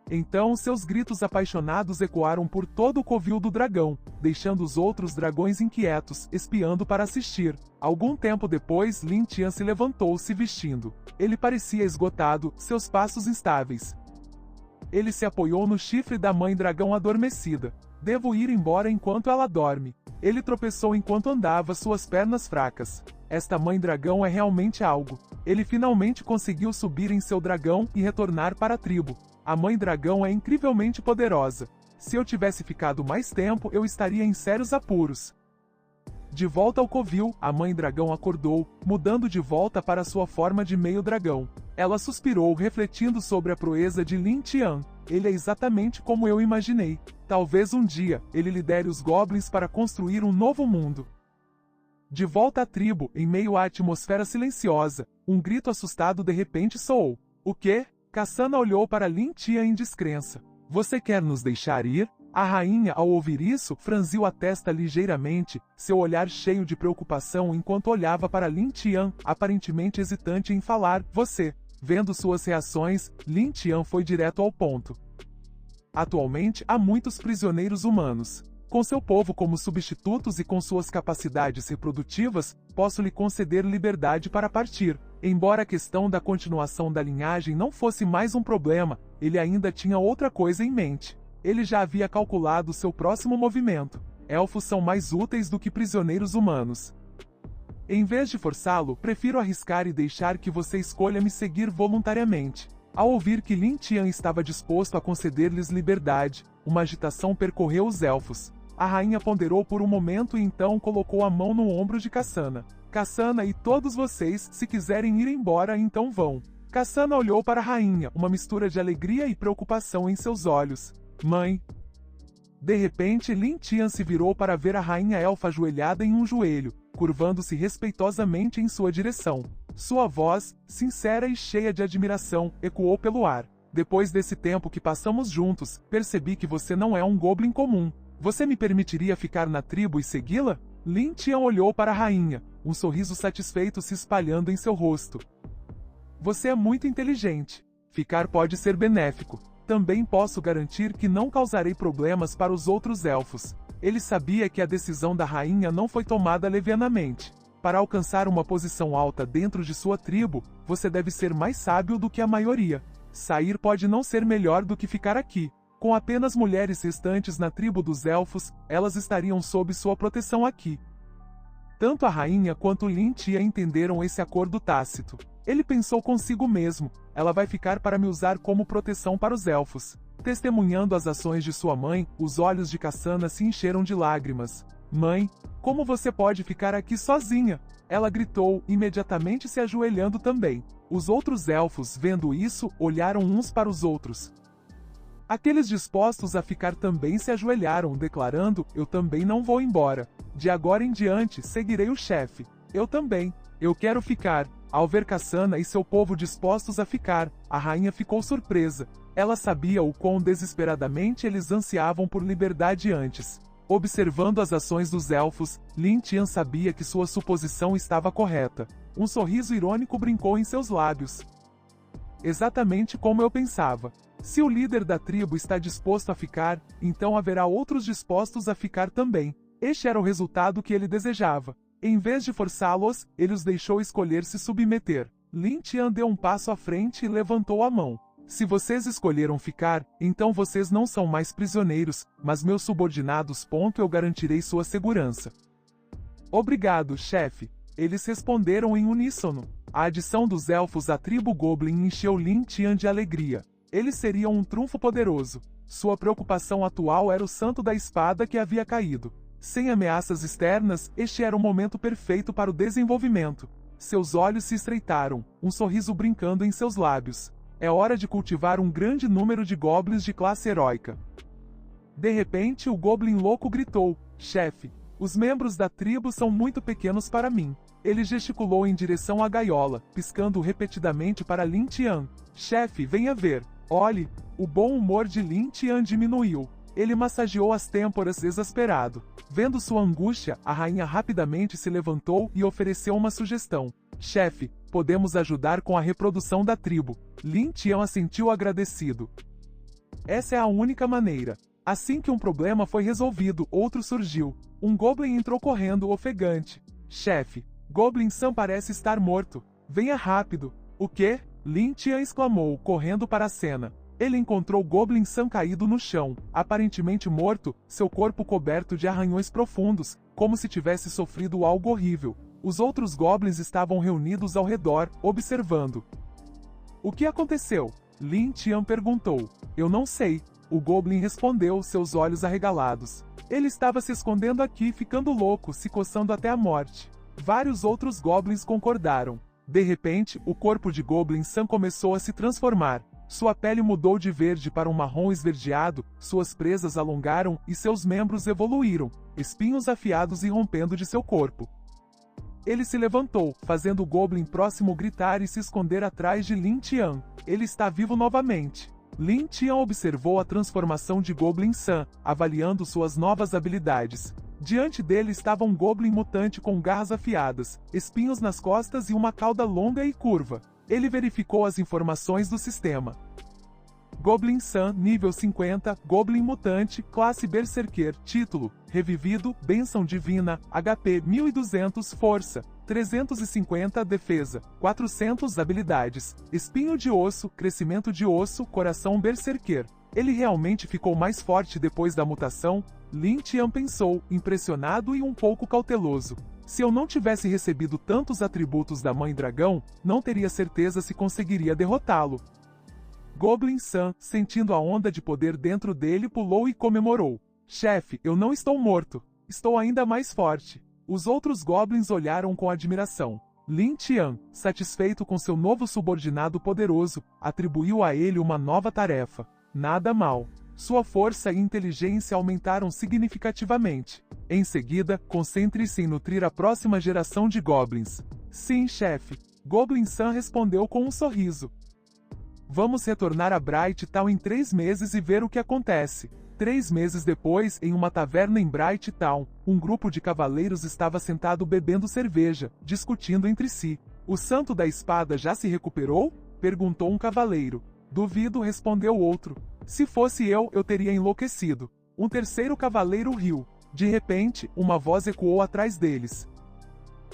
Então seus gritos apaixonados ecoaram por todo o covil do dragão, deixando os outros dragões inquietos, espiando para assistir. Algum tempo depois, Lin Tian se levantou se vestindo. Ele parecia esgotado, seus passos instáveis. Ele se apoiou no chifre da mãe dragão adormecida. Devo ir embora enquanto ela dorme. Ele tropeçou enquanto andava, suas pernas fracas. Esta mãe dragão é realmente algo. Ele finalmente conseguiu subir em seu dragão e retornar para a tribo. A mãe dragão é incrivelmente poderosa. Se eu tivesse ficado mais tempo, eu estaria em sérios apuros. De volta ao covil, a mãe dragão acordou, mudando de volta para sua forma de meio dragão. Ela suspirou, refletindo sobre a proeza de Lin Tian. Ele é exatamente como eu imaginei. Talvez um dia, ele lidere os goblins para construir um novo mundo. De volta à tribo, em meio à atmosfera silenciosa, um grito assustado de repente soou. O quê? Cassana olhou para Lin Tian em descrença. Você quer nos deixar ir? A rainha, ao ouvir isso, franziu a testa ligeiramente, seu olhar cheio de preocupação enquanto olhava para Lin Tian, aparentemente hesitante em falar, você. Vendo suas reações, Lin Tian foi direto ao ponto. Atualmente, há muitos prisioneiros humanos. Com seu povo como substitutos e com suas capacidades reprodutivas, posso lhe conceder liberdade para partir. Embora a questão da continuação da linhagem não fosse mais um problema, ele ainda tinha outra coisa em mente. Ele já havia calculado seu próximo movimento. Elfos são mais úteis do que prisioneiros humanos. Em vez de forçá-lo, prefiro arriscar e deixar que você escolha me seguir voluntariamente. Ao ouvir que Lin Tian estava disposto a conceder-lhes liberdade, uma agitação percorreu os elfos. A rainha ponderou por um momento e então colocou a mão no ombro de Cassana. Cassana e todos vocês, se quiserem ir embora, então vão. Cassana olhou para a rainha, uma mistura de alegria e preocupação em seus olhos. Mãe. De repente, Lin Tian se virou para ver a rainha elfa ajoelhada em um joelho, curvando-se respeitosamente em sua direção. Sua voz, sincera e cheia de admiração, ecoou pelo ar. Depois desse tempo que passamos juntos, percebi que você não é um goblin comum. Você me permitiria ficar na tribo e segui-la? Lin Tian olhou para a rainha, um sorriso satisfeito se espalhando em seu rosto. Você é muito inteligente. Ficar pode ser benéfico. Também posso garantir que não causarei problemas para os outros elfos. Ele sabia que a decisão da rainha não foi tomada levianamente. Para alcançar uma posição alta dentro de sua tribo, você deve ser mais sábio do que a maioria. Sair pode não ser melhor do que ficar aqui. Com apenas mulheres restantes na tribo dos elfos, elas estariam sob sua proteção aqui. Tanto a rainha quanto Lin Tian entenderam esse acordo tácito. Ele pensou consigo mesmo, ela vai ficar para me usar como proteção para os elfos. Testemunhando as ações de sua mãe, os olhos de Cassana se encheram de lágrimas. Mãe, como você pode ficar aqui sozinha? Ela gritou, imediatamente se ajoelhando também. Os outros elfos, vendo isso, olharam uns para os outros. Aqueles dispostos a ficar também se ajoelharam, declarando, eu também não vou embora. De agora em diante, seguirei o chefe. Eu também. Eu quero ficar. Ao ver Cassana e seu povo dispostos a ficar, a rainha ficou surpresa. Ela sabia o quão desesperadamente eles ansiavam por liberdade antes. Observando as ações dos elfos, Lin Tian sabia que sua suposição estava correta. Um sorriso irônico brincou em seus lábios. Exatamente como eu pensava. Se o líder da tribo está disposto a ficar, então haverá outros dispostos a ficar também. Este era o resultado que ele desejava. Em vez de forçá-los, ele os deixou escolher se submeter. Lin Tian deu um passo à frente e levantou a mão. Se vocês escolheram ficar, então vocês não são mais prisioneiros, mas meus subordinados. Eu garantirei sua segurança. Obrigado, chefe. Eles responderam em uníssono. A adição dos elfos à tribo Goblin encheu Lin Tian de alegria. Eles seriam um trunfo poderoso. Sua preocupação atual era o santo da espada que havia caído. Sem ameaças externas, este era o momento perfeito para o desenvolvimento. Seus olhos se estreitaram, um sorriso brincando em seus lábios. É hora de cultivar um grande número de goblins de classe heróica. De repente, o Goblin louco gritou, chefe, os membros da tribo são muito pequenos para mim. Ele gesticulou em direção à gaiola, piscando repetidamente para Lin Tian. Chefe, venha ver. Olhe, o bom humor de Lin Tian diminuiu. Ele massageou as têmporas exasperado. Vendo sua angústia, a rainha rapidamente se levantou e ofereceu uma sugestão. Chefe, podemos ajudar com a reprodução da tribo. Lin Tian assentiu agradecido. Essa é a única maneira. Assim que um problema foi resolvido, outro surgiu. Um Goblin entrou correndo, ofegante. Chefe, Goblin San parece estar morto. Venha rápido. O quê? Lin Tian exclamou, correndo para a cena. Ele encontrou Goblin San caído no chão, aparentemente morto, seu corpo coberto de arranhões profundos, como se tivesse sofrido algo horrível. Os outros Goblins estavam reunidos ao redor, observando. O que aconteceu? Lin Tian perguntou. Eu não sei. O Goblin respondeu, seus olhos arregalados. Ele estava se escondendo aqui, ficando louco, se coçando até a morte. Vários outros Goblins concordaram. De repente, o corpo de Goblin San começou a se transformar. Sua pele mudou de verde para um marrom esverdeado, suas presas alongaram e seus membros evoluíram, espinhos afiados irrompendo de seu corpo. Ele se levantou, fazendo o Goblin próximo gritar e se esconder atrás de Lin Tian. Ele está vivo novamente. Lin Tian observou a transformação de Goblin San, avaliando suas novas habilidades. Diante dele estava um Goblin mutante com garras afiadas, espinhos nas costas e uma cauda longa e curva. Ele verificou as informações do sistema. Goblin San, nível 50, Goblin Mutante, classe Berserker, título, revivido, Bênção Divina, HP 1200, Força, 350, Defesa, 400 habilidades, Espinho de Osso, Crescimento de Osso, Coração Berserker. Ele realmente ficou mais forte depois da mutação? Lin Tian pensou, impressionado e um pouco cauteloso. Se eu não tivesse recebido tantos atributos da Mãe Dragão, não teria certeza se conseguiria derrotá-lo. Goblin San, sentindo a onda de poder dentro dele, pulou e comemorou. Chefe, eu não estou morto. Estou ainda mais forte. Os outros Goblins olharam com admiração. Lin Tian, satisfeito com seu novo subordinado poderoso, atribuiu a ele uma nova tarefa. Nada mal. Sua força e inteligência aumentaram significativamente. Em seguida, concentre-se em nutrir a próxima geração de Goblins. Sim, chefe. Goblin San respondeu com um sorriso. Vamos retornar a Bright Town em 3 meses e ver o que acontece. 3 meses depois, em uma taverna em Bright Town, um grupo de cavaleiros estava sentado bebendo cerveja, discutindo entre si. O Santo da Espada já se recuperou? Perguntou um cavaleiro. Duvido, respondeu outro. Se fosse eu teria enlouquecido. Um terceiro cavaleiro riu. De repente, uma voz ecoou atrás deles.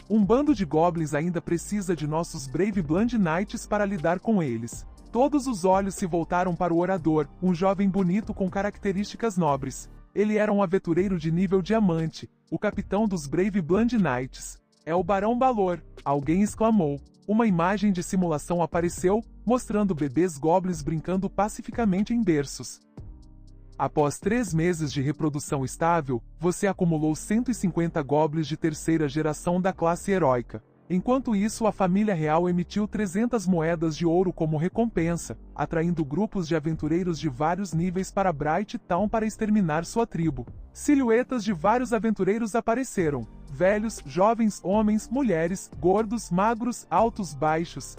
Um bando de goblins ainda precisa de nossos Brave Blood Knights para lidar com eles. Todos os olhos se voltaram para o orador, um jovem bonito com características nobres. Ele era um aventureiro de nível diamante, o capitão dos Brave Blood Knights. É o Barão Balor, alguém exclamou. Uma imagem de simulação apareceu, mostrando bebês goblins brincando pacificamente em berços. Após 3 meses de reprodução estável, você acumulou 150 goblins de terceira geração da classe heróica. Enquanto isso, a família real emitiu 300 moedas de ouro como recompensa, atraindo grupos de aventureiros de vários níveis para Bright Town para exterminar sua tribo. Silhuetas de vários aventureiros apareceram. Velhos, jovens, homens, mulheres, gordos, magros, altos, baixos.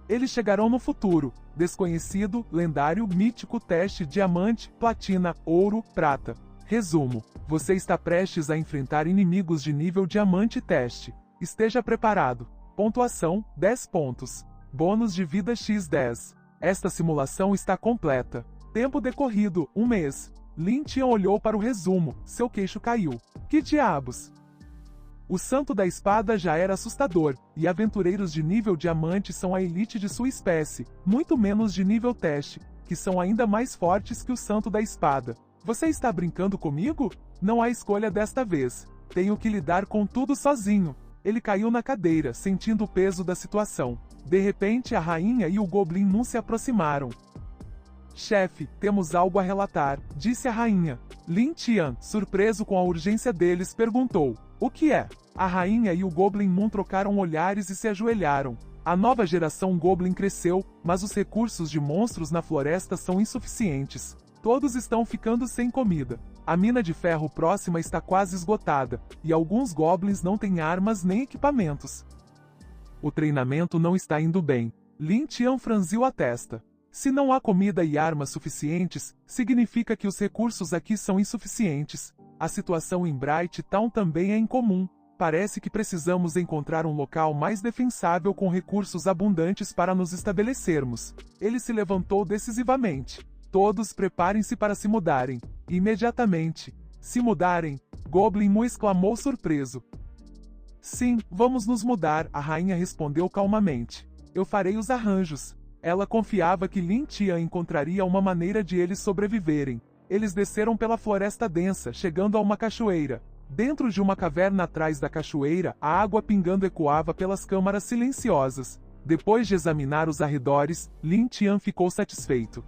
Eles chegarão no futuro. Desconhecido, lendário, mítico, teste, diamante, platina, ouro, prata. Resumo. Você está prestes a enfrentar inimigos de nível diamante teste. Esteja preparado. Pontuação, 10 pontos. Bônus de vida x10. Esta simulação está completa. Tempo decorrido, 1 mês. Lin Tian olhou para o resumo, seu queixo caiu. Que diabos? O Santo da Espada já era assustador, e aventureiros de nível diamante são a elite de sua espécie, muito menos de nível teste, que são ainda mais fortes que o Santo da Espada. Você está brincando comigo? Não há escolha desta vez. Tenho que lidar com tudo sozinho. Ele caiu na cadeira, sentindo o peso da situação. De repente, a rainha e o Goblin Moon se aproximaram. Chefe, temos algo a relatar, disse a rainha. Lin Tian, surpreso com a urgência deles, perguntou. O que é? A rainha e o Goblin Moon trocaram olhares e se ajoelharam. A nova geração Goblin cresceu, mas os recursos de monstros na floresta são insuficientes. Todos estão ficando sem comida. A mina de ferro próxima está quase esgotada, e alguns Goblins não têm armas nem equipamentos. O treinamento não está indo bem. Lin Tian franziu a testa. Se não há comida e armas suficientes, significa que os recursos aqui são insuficientes. A situação em Bright Town também é incomum. Parece que precisamos encontrar um local mais defensável com recursos abundantes para nos estabelecermos. Ele se levantou decisivamente. Todos preparem-se para se mudarem. Imediatamente. Se mudarem, Goblin Mu exclamou surpreso. Sim, vamos nos mudar, a rainha respondeu calmamente. Eu farei os arranjos. Ela confiava que Lin Tian encontraria uma maneira de eles sobreviverem. Eles desceram pela floresta densa, chegando a uma cachoeira. Dentro de uma caverna atrás da cachoeira, a água pingando ecoava pelas câmaras silenciosas. Depois de examinar os arredores, Lin Tian ficou satisfeito.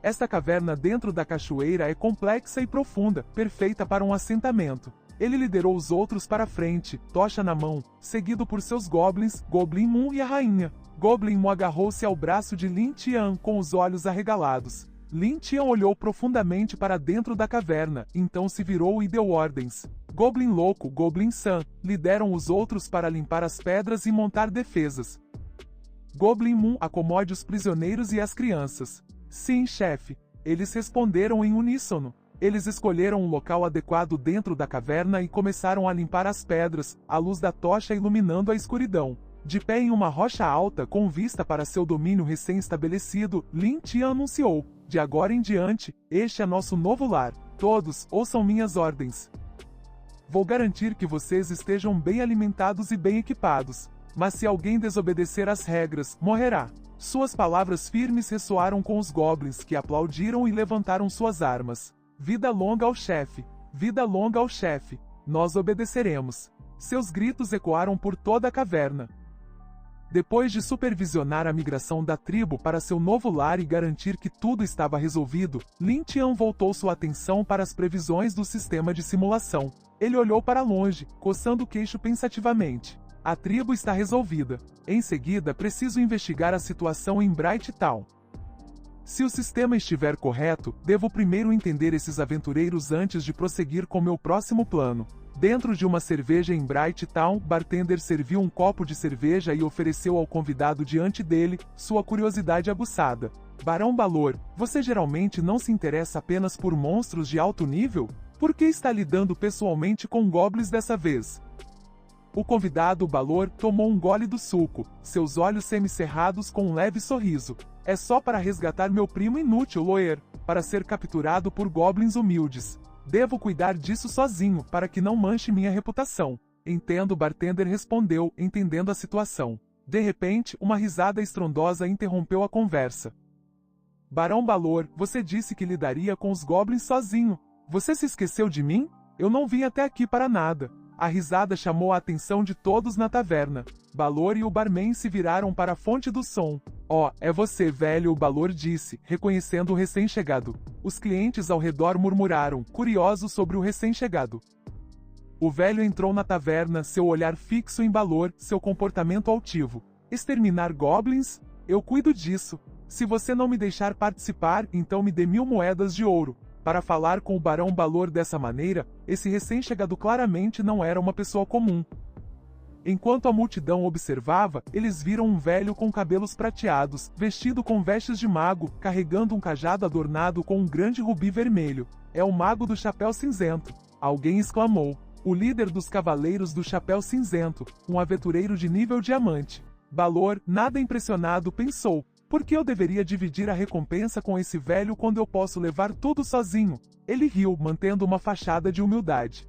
Esta caverna dentro da cachoeira é complexa e profunda, perfeita para um assentamento. Ele liderou os outros para frente, tocha na mão, seguido por seus goblins, Goblin Mu e a rainha. Goblin Mu agarrou-se ao braço de Lin Tian com os olhos arregalados. Lin Tian olhou profundamente para dentro da caverna, então se virou e deu ordens. Goblin Louco, Goblin San, lideram os outros para limpar as pedras e montar defesas. Goblin Mu, acomode os prisioneiros e as crianças. Sim, chefe. Eles responderam em uníssono. Eles escolheram um local adequado dentro da caverna e começaram a limpar as pedras, a luz da tocha iluminando a escuridão. De pé em uma rocha alta, com vista para seu domínio recém-estabelecido, Lin Tian anunciou: de agora em diante, este é nosso novo lar. Todos, ouçam minhas ordens. Vou garantir que vocês estejam bem alimentados e bem equipados. Mas se alguém desobedecer às regras, morrerá. Suas palavras firmes ressoaram com os goblins, que aplaudiram e levantaram suas armas. Vida longa ao chefe! Vida longa ao chefe! Nós obedeceremos. Seus gritos ecoaram por toda a caverna. Depois de supervisionar a migração da tribo para seu novo lar e garantir que tudo estava resolvido, Lin Tian voltou sua atenção para as previsões do sistema de simulação. Ele olhou para longe, coçando o queixo pensativamente. A tribo está resolvida. Em seguida, preciso investigar a situação em Bright Town. Se o sistema estiver correto, devo primeiro entender esses aventureiros antes de prosseguir com meu próximo plano. Dentro de uma cerveja em Bright Town, bartender serviu um copo de cerveja e ofereceu ao convidado diante dele, sua curiosidade aguçada. Barão Balor, você geralmente não se interessa apenas por monstros de alto nível? Por que está lidando pessoalmente com goblins dessa vez? O convidado Balor tomou um gole do suco, seus olhos semicerrados com um leve sorriso. É só para resgatar meu primo inútil Loer, para ser capturado por goblins humildes. Devo cuidar disso sozinho, para que não manche minha reputação. Entendo, o bartender respondeu, entendendo a situação. De repente, uma risada estrondosa interrompeu a conversa. Barão Balor, você disse que lidaria com os goblins sozinho. Você se esqueceu de mim? Eu não vim até aqui para nada. A risada chamou a atenção de todos na taverna. Balor e o barman se viraram para a fonte do som. Oh, é você, velho, o Balor disse, reconhecendo o recém-chegado. Os clientes ao redor murmuraram, curiosos sobre o recém-chegado. O velho entrou na taverna, seu olhar fixo em Balor, seu comportamento altivo. Exterminar goblins? Eu cuido disso. Se você não me deixar participar, então me dê 1000 moedas de ouro. Para falar com o Barão Balor dessa maneira, esse recém-chegado claramente não era uma pessoa comum. Enquanto a multidão observava, eles viram um velho com cabelos prateados, vestido com vestes de mago, carregando um cajado adornado com um grande rubi vermelho. É o mago do chapéu cinzento. Alguém exclamou. O líder dos cavaleiros do chapéu cinzento, um aventureiro de nível diamante. Balor, nada impressionado, pensou. Por que eu deveria dividir a recompensa com esse velho quando eu posso levar tudo sozinho? Ele riu, mantendo uma fachada de humildade.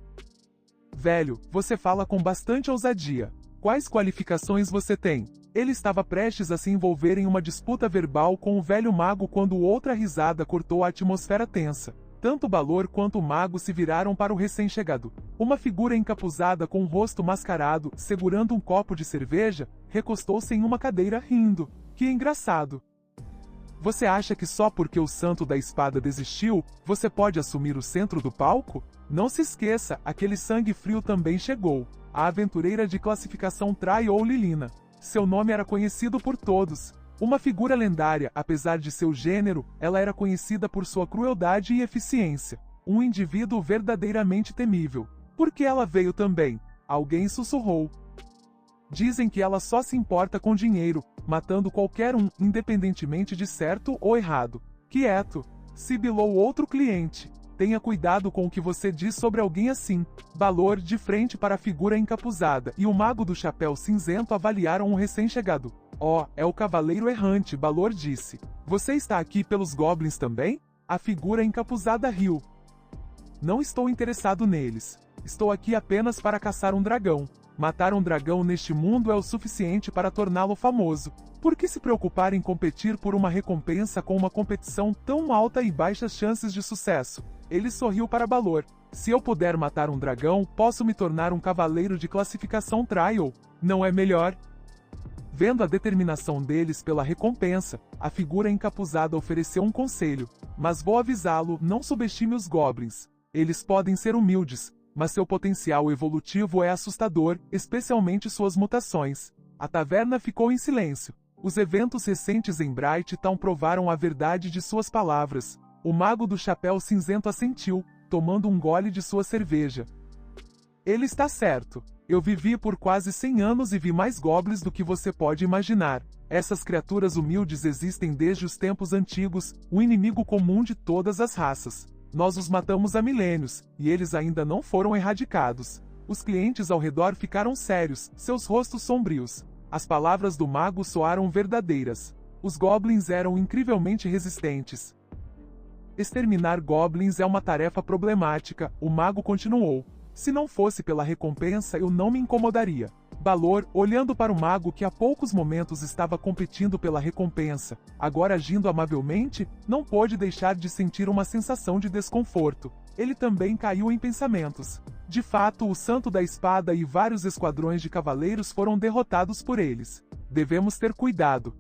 Velho, você fala com bastante ousadia. Quais qualificações você tem? Ele estava prestes a se envolver em uma disputa verbal com o velho mago quando outra risada cortou a atmosfera tensa. Tanto Balor quanto o mago se viraram para o recém-chegado. Uma figura encapuzada com um rosto mascarado, segurando um copo de cerveja, recostou-se em uma cadeira rindo. Que engraçado. Você acha que só porque o santo da espada desistiu, você pode assumir o centro do palco? Não se esqueça, aquele sangue frio também chegou. A aventureira de classificação Trai ou Lilina. Seu nome era conhecido por todos. Uma figura lendária, apesar de seu gênero, ela era conhecida por sua crueldade e eficiência. Um indivíduo verdadeiramente temível. Por que ela veio também? Alguém sussurrou. Dizem que ela só se importa com dinheiro, matando qualquer um, independentemente de certo ou errado. Quieto! Sibilou outro cliente. Tenha cuidado com o que você diz sobre alguém assim. Balor, de frente para a figura encapuzada, e o mago do chapéu cinzento avaliaram o recém-chegado. Oh, é o cavaleiro errante, Balor disse. Você está aqui pelos goblins também? A figura encapuzada riu. Não estou interessado neles. Estou aqui apenas para caçar um dragão. Matar um dragão neste mundo é o suficiente para torná-lo famoso. Por que se preocupar em competir por uma recompensa com uma competição tão alta e baixas chances de sucesso? Ele sorriu para Balor. Se eu puder matar um dragão, posso me tornar um cavaleiro de classificação Trial. Não é melhor? Vendo a determinação deles pela recompensa, a figura encapuzada ofereceu um conselho. Mas vou avisá-lo, não subestime os goblins. Eles podem ser humildes, mas seu potencial evolutivo é assustador, especialmente suas mutações. A taverna ficou em silêncio. Os eventos recentes em Bright Town provaram a verdade de suas palavras. O mago do chapéu cinzento assentiu, tomando um gole de sua cerveja. Ele está certo. Eu vivi por quase 100 anos e vi mais goblins do que você pode imaginar. Essas criaturas humildes existem desde os tempos antigos, o inimigo comum de todas as raças. Nós os matamos há milênios, e eles ainda não foram erradicados. Os clientes ao redor ficaram sérios, seus rostos sombrios. As palavras do mago soaram verdadeiras. Os goblins eram incrivelmente resistentes. Exterminar goblins é uma tarefa problemática, o mago continuou. Se não fosse pela recompensa, eu não me incomodaria. Balor, olhando para o mago que há poucos momentos estava competindo pela recompensa, agora agindo amavelmente, não pôde deixar de sentir uma sensação de desconforto. Ele também caiu em pensamentos. De fato, o Santo da Espada e vários esquadrões de cavaleiros foram derrotados por eles. Devemos ter cuidado.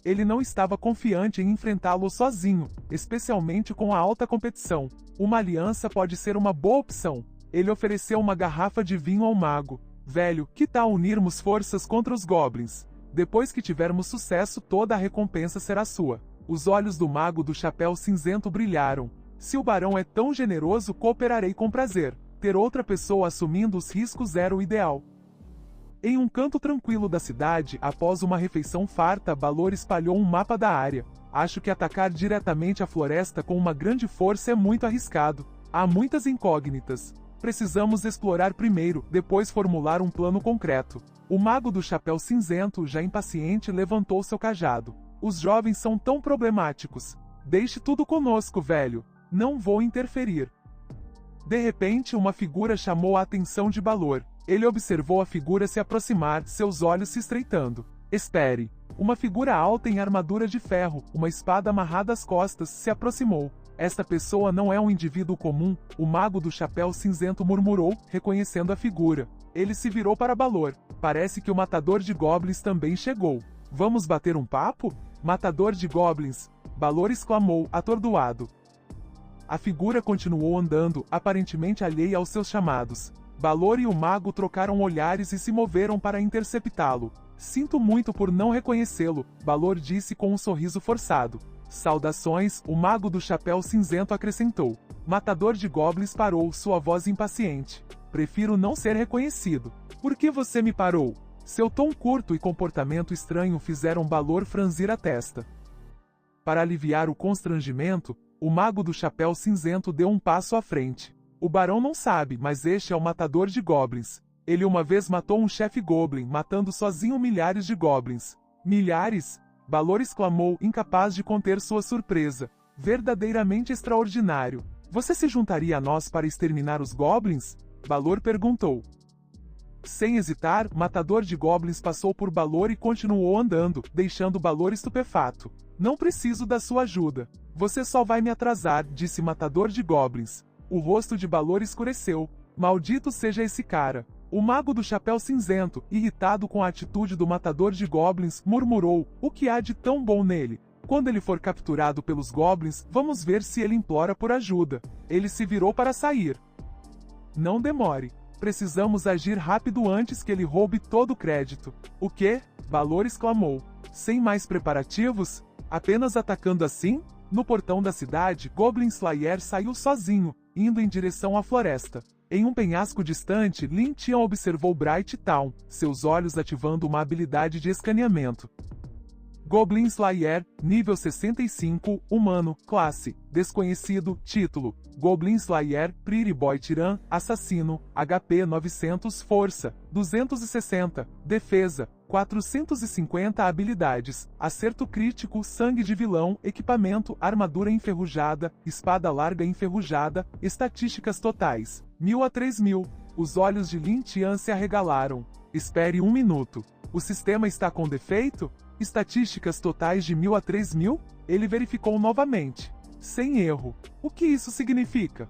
Ele não estava confiante em enfrentá-lo sozinho, especialmente com a alta competição. Uma aliança pode ser uma boa opção. Ele ofereceu uma garrafa de vinho ao mago. Velho, que tal unirmos forças contra os goblins? Depois que tivermos sucesso, toda a recompensa será sua. Os olhos do mago do chapéu cinzento brilharam. Se o barão é tão generoso, cooperarei com prazer. Ter outra pessoa assumindo os riscos era o ideal. Em um canto tranquilo da cidade, após uma refeição farta, Balor espalhou um mapa da área. Acho que atacar diretamente a floresta com uma grande força é muito arriscado. Há muitas incógnitas. Precisamos explorar primeiro, depois formular um plano concreto. O mago do chapéu cinzento, já impaciente, levantou seu cajado. Os jovens são tão problemáticos. Deixe tudo conosco, velho. Não vou interferir. De repente, uma figura chamou a atenção de Balor. Ele observou a figura se aproximar, seus olhos se estreitando. Espere. Uma figura alta em armadura de ferro, uma espada amarrada às costas, se aproximou. Esta pessoa não é um indivíduo comum, o mago do chapéu cinzento murmurou, reconhecendo a figura. Ele se virou para Balor. Parece que o matador de goblins também chegou. Vamos bater um papo? Matador de goblins! Balor exclamou, atordoado. A figura continuou andando, aparentemente alheia aos seus chamados. Balor e o mago trocaram olhares e se moveram para interceptá-lo. Sinto muito por não reconhecê-lo, Balor disse com um sorriso forçado. Saudações, o mago do chapéu cinzento acrescentou. Matador de goblins parou, sua voz impaciente. Prefiro não ser reconhecido. Por que você me parou? Seu tom curto e comportamento estranho fizeram Balor franzir a testa. Para aliviar o constrangimento, o mago do chapéu cinzento deu um passo à frente. O barão não sabe, mas este é o matador de goblins. Ele uma vez matou um chefe goblin, matando sozinho milhares de goblins. Milhares? Balor exclamou, incapaz de conter sua surpresa. Verdadeiramente extraordinário. Você se juntaria a nós para exterminar os goblins? Balor perguntou. Sem hesitar, Matador de Goblins passou por Balor e continuou andando, deixando Balor estupefato. Não preciso da sua ajuda. Você só vai me atrasar, disse Matador de Goblins. O rosto de Balor escureceu. Maldito seja esse cara. O mago do chapéu cinzento, irritado com a atitude do Matador de Goblins, murmurou, o que há de tão bom nele? Quando ele for capturado pelos Goblins, vamos ver se ele implora por ajuda. Ele se virou para sair. Não demore. Precisamos agir rápido antes que ele roube todo o crédito. O quê? Balor exclamou. Sem mais preparativos? Apenas atacando assim? No portão da cidade, Goblin Slayer saiu sozinho, indo em direção à floresta. Em um penhasco distante, Lin Tian observou Bright Town, seus olhos ativando uma habilidade de escaneamento. Goblin Slayer, nível 65, humano, classe, desconhecido, título, Goblin Slayer, Pretty Boy Tyrann, assassino, HP 900, força, 260, defesa, 450 habilidades, acerto crítico, sangue de vilão, equipamento, armadura enferrujada, espada larga enferrujada, estatísticas totais, 1000 a 3000. Os olhos de Lin Tian se arregalaram. Espere um minuto. O sistema está com defeito? Estatísticas totais de 1000 a 3000? Ele verificou novamente. Sem erro. O que isso significa?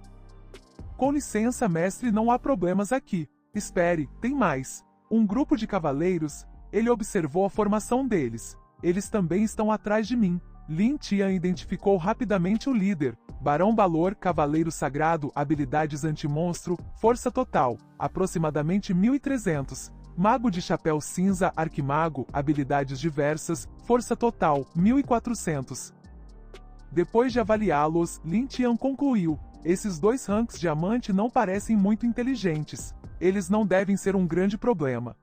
Com licença, mestre, não há problemas aqui. Espere, tem mais. Um grupo de cavaleiros. Ele observou a formação deles. Eles também estão atrás de mim. Lin Tian identificou rapidamente o líder. Barão Balor, Cavaleiro Sagrado, habilidades anti-monstro, força total, aproximadamente 1300. Mago de Chapéu Cinza, Arquimago, habilidades diversas, força total, 1400. Depois de avaliá-los, Lin Tian concluiu: esses dois ranks diamante não parecem muito inteligentes. Eles não devem ser um grande problema.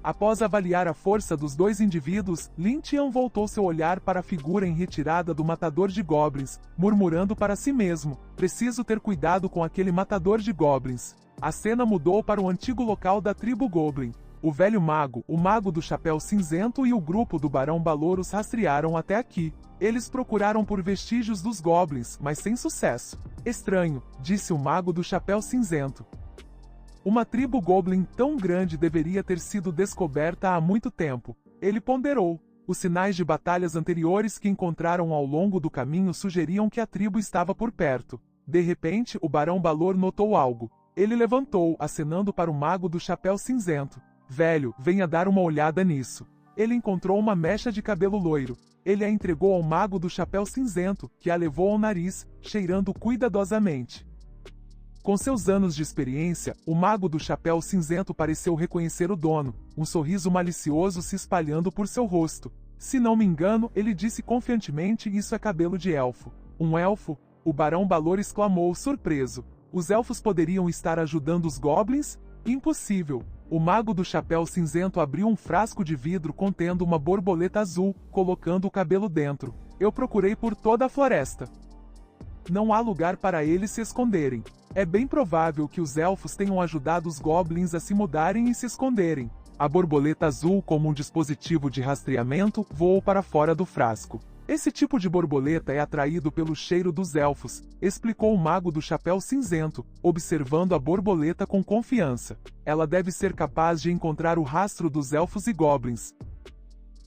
Após avaliar a força dos dois indivíduos, Lin Tian voltou seu olhar para a figura em retirada do matador de goblins, murmurando para si mesmo: preciso ter cuidado com aquele matador de goblins. A cena mudou para o antigo local da tribo Goblin. O velho mago, o mago do chapéu cinzento e o grupo do Barão Balor os rastrearam até aqui. Eles procuraram por vestígios dos goblins, mas sem sucesso. Estranho, disse o mago do chapéu cinzento. Uma tribo Goblin tão grande deveria ter sido descoberta há muito tempo. Ele ponderou. Os sinais de batalhas anteriores que encontraram ao longo do caminho sugeriam que a tribo estava por perto. De repente, o Barão Balor notou algo. Ele levantou, acenando para o mago do chapéu cinzento. Velho, venha dar uma olhada nisso. Ele encontrou uma mecha de cabelo loiro. Ele a entregou ao mago do chapéu cinzento, que a levou ao nariz, cheirando cuidadosamente. Com seus anos de experiência, o mago do chapéu cinzento pareceu reconhecer o dono, um sorriso malicioso se espalhando por seu rosto. Se não me engano, ele disse confiantemente: isso é cabelo de elfo. Um elfo? O Barão Balor exclamou, surpreso. Os elfos poderiam estar ajudando os goblins? Impossível. O mago do chapéu cinzento abriu um frasco de vidro contendo uma borboleta azul, colocando o cabelo dentro. Eu procurei por toda a floresta. Não há lugar para eles se esconderem. É bem provável que os elfos tenham ajudado os goblins a se mudarem e se esconderem. A borboleta azul, como um dispositivo de rastreamento, voou para fora do frasco. Esse tipo de borboleta é atraído pelo cheiro dos elfos, explicou o mago do chapéu cinzento, observando a borboleta com confiança. Ela deve ser capaz de encontrar o rastro dos elfos e goblins.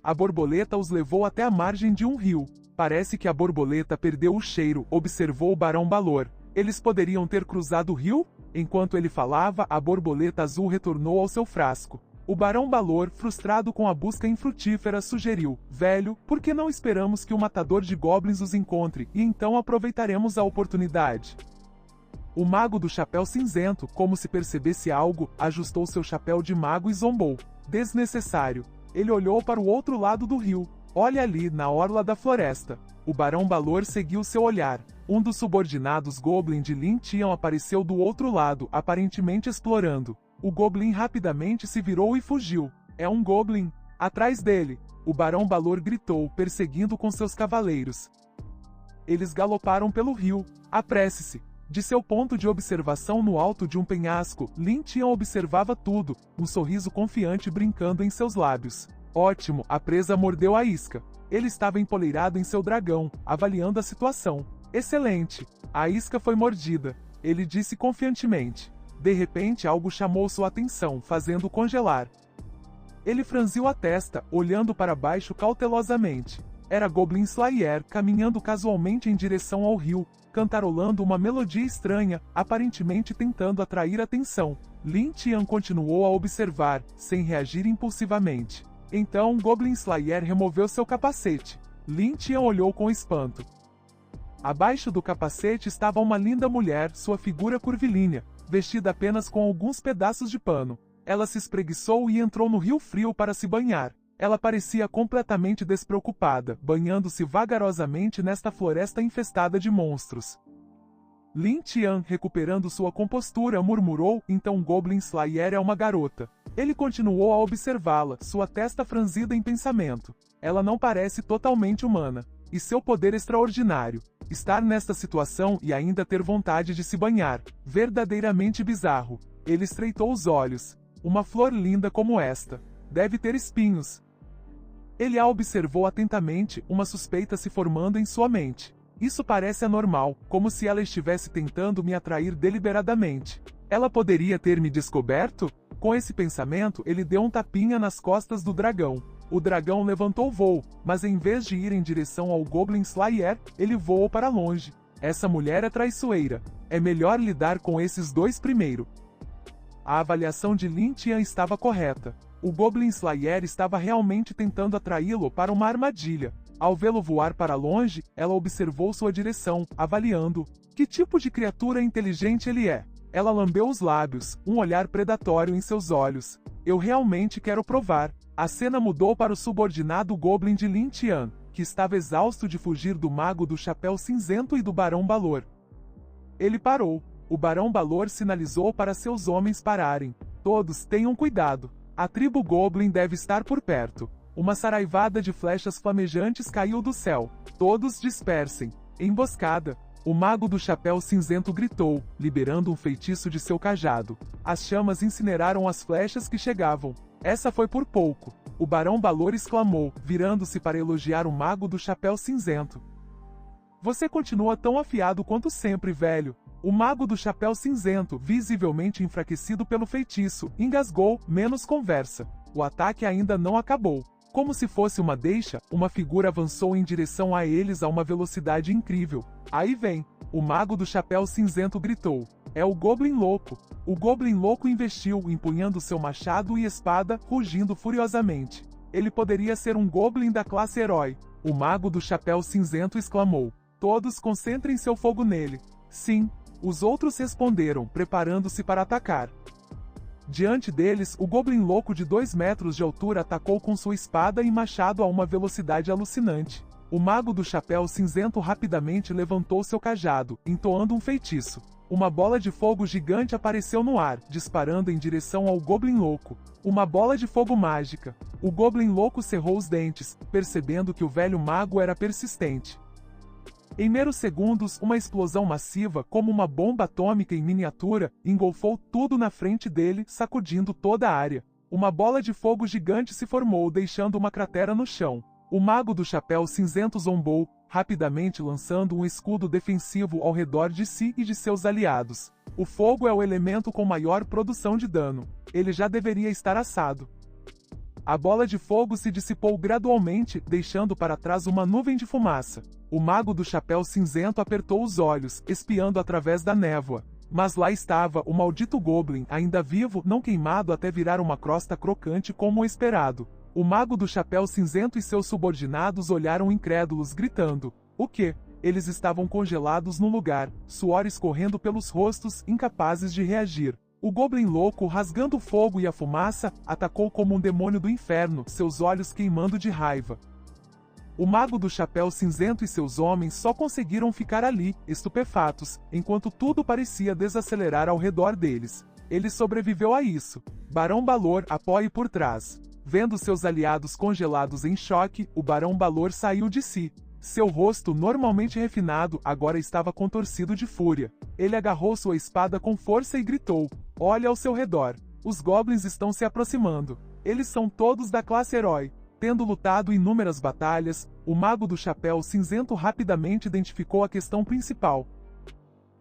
A borboleta os levou até a margem de um rio. Parece que a borboleta perdeu o cheiro, observou o Barão Balor. Eles poderiam ter cruzado o rio? Enquanto ele falava, a borboleta azul retornou ao seu frasco. O Barão Balor, frustrado com a busca infrutífera, sugeriu: velho, por que não esperamos que o matador de goblins os encontre, e então aproveitaremos a oportunidade? O mago do chapéu cinzento, como se percebesse algo, ajustou seu chapéu de mago e zombou. Desnecessário. Ele olhou para o outro lado do rio. Olha ali, na orla da floresta. O Barão Balor seguiu seu olhar. Um dos subordinados Goblin de Lin Tian apareceu do outro lado, aparentemente explorando. O Goblin rapidamente se virou e fugiu. É um Goblin. Atrás dele. O Barão Balor gritou, perseguindo com seus cavaleiros. Eles galoparam pelo rio. Apresse-se. De seu ponto de observação no alto de um penhasco, Lin Tian observava tudo, um sorriso confiante brincando em seus lábios. Ótimo, a presa mordeu a isca. Ele estava empoleirado em seu dragão, avaliando a situação. Excelente. A isca foi mordida. Ele disse confiantemente. De repente algo chamou sua atenção, fazendo-o congelar. Ele franziu a testa, olhando para baixo cautelosamente. Era Goblin Slayer caminhando casualmente em direção ao rio, cantarolando uma melodia estranha, aparentemente tentando atrair atenção. Lin Tian continuou a observar, sem reagir impulsivamente. Então Goblin Slayer removeu seu capacete. Lin Tian olhou com espanto. Abaixo do capacete estava uma linda mulher, sua figura curvilínea, vestida apenas com alguns pedaços de pano. Ela se espreguiçou e entrou no rio frio para se banhar. Ela parecia completamente despreocupada, banhando-se vagarosamente nesta floresta infestada de monstros. Lin Tian, recuperando sua compostura, murmurou, então Goblin Slayer é uma garota. Ele continuou a observá-la, sua testa franzida em pensamento. Ela não parece totalmente humana. E seu poder extraordinário. Estar nesta situação e ainda ter vontade de se banhar. Verdadeiramente bizarro. Ele estreitou os olhos. Uma flor linda como esta. Deve ter espinhos. Ele a observou atentamente, uma suspeita se formando em sua mente. Isso parece anormal, como se ela estivesse tentando me atrair deliberadamente. Ela poderia ter me descoberto? Com esse pensamento, ele deu um tapinha nas costas do dragão. O dragão levantou voo, mas em vez de ir em direção ao Goblin Slayer, ele voou para longe. Essa mulher é traiçoeira. É melhor lidar com esses dois primeiro. A avaliação de Lin Tian estava correta. O Goblin Slayer estava realmente tentando atraí-lo para uma armadilha. Ao vê-lo voar para longe, ela observou sua direção, avaliando. Que tipo de criatura inteligente ele é? Ela lambeu os lábios, um olhar predatório em seus olhos. Eu realmente quero provar. A cena mudou para o subordinado Goblin de Lin Tian, que estava exausto de fugir do mago do chapéu cinzento e do Barão Balor. Ele parou. O Barão Balor sinalizou para seus homens pararem. Todos tenham cuidado. A tribo Goblin deve estar por perto. Uma saraivada de flechas flamejantes caiu do céu. Todos dispersem. Emboscada. O mago do chapéu cinzento gritou, liberando um feitiço de seu cajado. As chamas incineraram as flechas que chegavam. Essa foi por pouco. O Barão Balor exclamou, virando-se para elogiar o mago do chapéu cinzento. Você continua tão afiado quanto sempre, velho. O mago do chapéu cinzento, visivelmente enfraquecido pelo feitiço, engasgou, menos conversa. O ataque ainda não acabou. Como se fosse uma deixa, uma figura avançou em direção a eles a uma velocidade incrível. Aí vem! O mago do chapéu cinzento gritou. É o Goblin Louco. O Goblin Louco investiu, empunhando seu machado e espada, rugindo furiosamente. Ele poderia ser um Goblin da classe herói. O mago do chapéu cinzento exclamou. Todos concentrem seu fogo nele. Sim. Os outros responderam, preparando-se para atacar. Diante deles, o Goblin Louco de 2 metros de altura atacou com sua espada e machado a uma velocidade alucinante. O mago do chapéu cinzento rapidamente levantou seu cajado, entoando um feitiço. Uma bola de fogo gigante apareceu no ar, disparando em direção ao Goblin Louco. Uma bola de fogo mágica. O Goblin Louco cerrou os dentes, percebendo que o velho mago era persistente. Em meros segundos, uma explosão massiva, como uma bomba atômica em miniatura, engolfou tudo na frente dele, sacudindo toda a área. Uma bola de fogo gigante se formou, deixando uma cratera no chão. O mago do chapéu cinzento zombou, rapidamente lançando um escudo defensivo ao redor de si e de seus aliados. O fogo é o elemento com maior produção de dano. Ele já deveria estar assado. A bola de fogo se dissipou gradualmente, deixando para trás uma nuvem de fumaça. O mago do chapéu cinzento apertou os olhos, espiando através da névoa. Mas lá estava o maldito Goblin, ainda vivo, não queimado até virar uma crosta crocante como o esperado. O mago do chapéu cinzento e seus subordinados olharam incrédulos, gritando. O quê? Eles estavam congelados no lugar, suor escorrendo pelos rostos, incapazes de reagir. O Goblin Louco, rasgando o fogo e a fumaça, atacou como um demônio do inferno, seus olhos queimando de raiva. O mago do chapéu cinzento e seus homens só conseguiram ficar ali, estupefatos, enquanto tudo parecia desacelerar ao redor deles. Ele sobreviveu a isso. Barão Balor apoie por trás. Vendo seus aliados congelados em choque, o Barão Balor saiu de si. Seu rosto, normalmente refinado, agora estava contorcido de fúria. Ele agarrou sua espada com força e gritou. Olhe ao seu redor. Os goblins estão se aproximando. Eles são todos da classe herói. Tendo lutado inúmeras batalhas, o mago do chapéu cinzento rapidamente identificou a questão principal.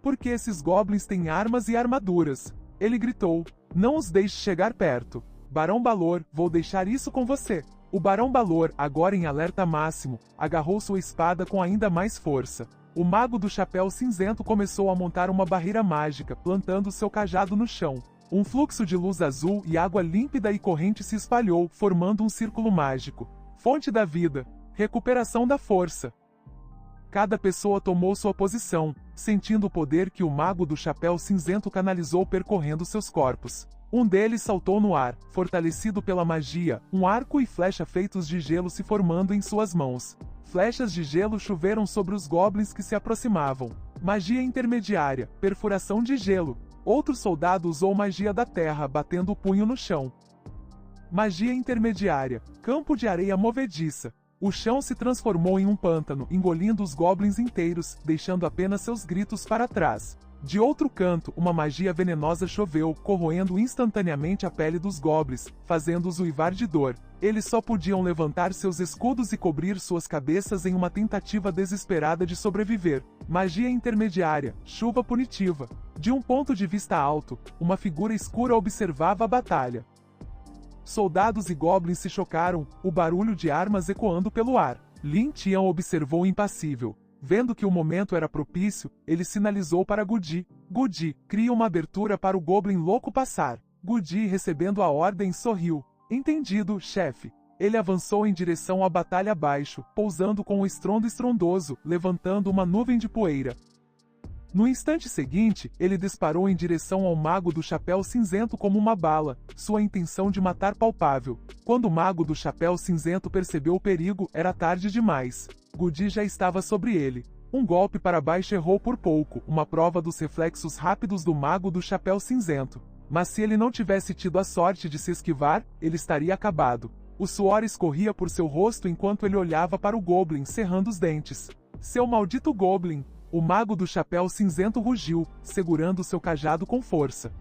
Por que esses goblins têm armas e armaduras? Ele gritou. Não os deixe chegar perto. Barão Balor, vou deixar isso com você. O Barão Balor, agora em alerta máximo, agarrou sua espada com ainda mais força. O mago do chapéu cinzento começou a montar uma barreira mágica, plantando seu cajado no chão. Um fluxo de luz azul e água límpida e corrente se espalhou, formando um círculo mágico. Fonte da vida. Recuperação da força. Cada pessoa tomou sua posição, sentindo o poder que o mago do chapéu cinzento canalizou percorrendo seus corpos. Um deles saltou no ar, fortalecido pela magia, um arco e flecha feitos de gelo se formando em suas mãos. Flechas de gelo choveram sobre os goblins que se aproximavam. Magia intermediária, perfuração de gelo. Outro soldado usou magia da terra, batendo o punho no chão. Magia intermediária, campo de areia movediça. O chão se transformou em um pântano, engolindo os goblins inteiros, deixando apenas seus gritos para trás. De outro canto, uma magia venenosa choveu, corroendo instantaneamente a pele dos goblins, fazendo-os uivar de dor. Eles só podiam levantar seus escudos e cobrir suas cabeças em uma tentativa desesperada de sobreviver. Magia intermediária, chuva punitiva. De um ponto de vista alto, uma figura escura observava a batalha. Soldados e goblins se chocaram, o barulho de armas ecoando pelo ar. Lin Tian observou impassível. Vendo que o momento era propício, ele sinalizou para Gudi. Gudi, cria uma abertura para o Goblin louco passar. Gudi, recebendo a ordem, sorriu. Entendido, chefe. Ele avançou em direção à batalha abaixo, pousando com um estrondo estrondoso, levantando uma nuvem de poeira. No instante seguinte, ele disparou em direção ao mago do chapéu cinzento como uma bala, sua intenção de matar palpável. Quando o mago do chapéu cinzento percebeu o perigo, era tarde demais. Gudi já estava sobre ele. Um golpe para baixo errou por pouco, uma prova dos reflexos rápidos do mago do chapéu cinzento. Mas se ele não tivesse tido a sorte de se esquivar, ele estaria acabado. O suor escorria por seu rosto enquanto ele olhava para o Goblin, cerrando os dentes. Seu maldito Goblin! O mago do chapéu cinzento rugiu, segurando seu cajado com força.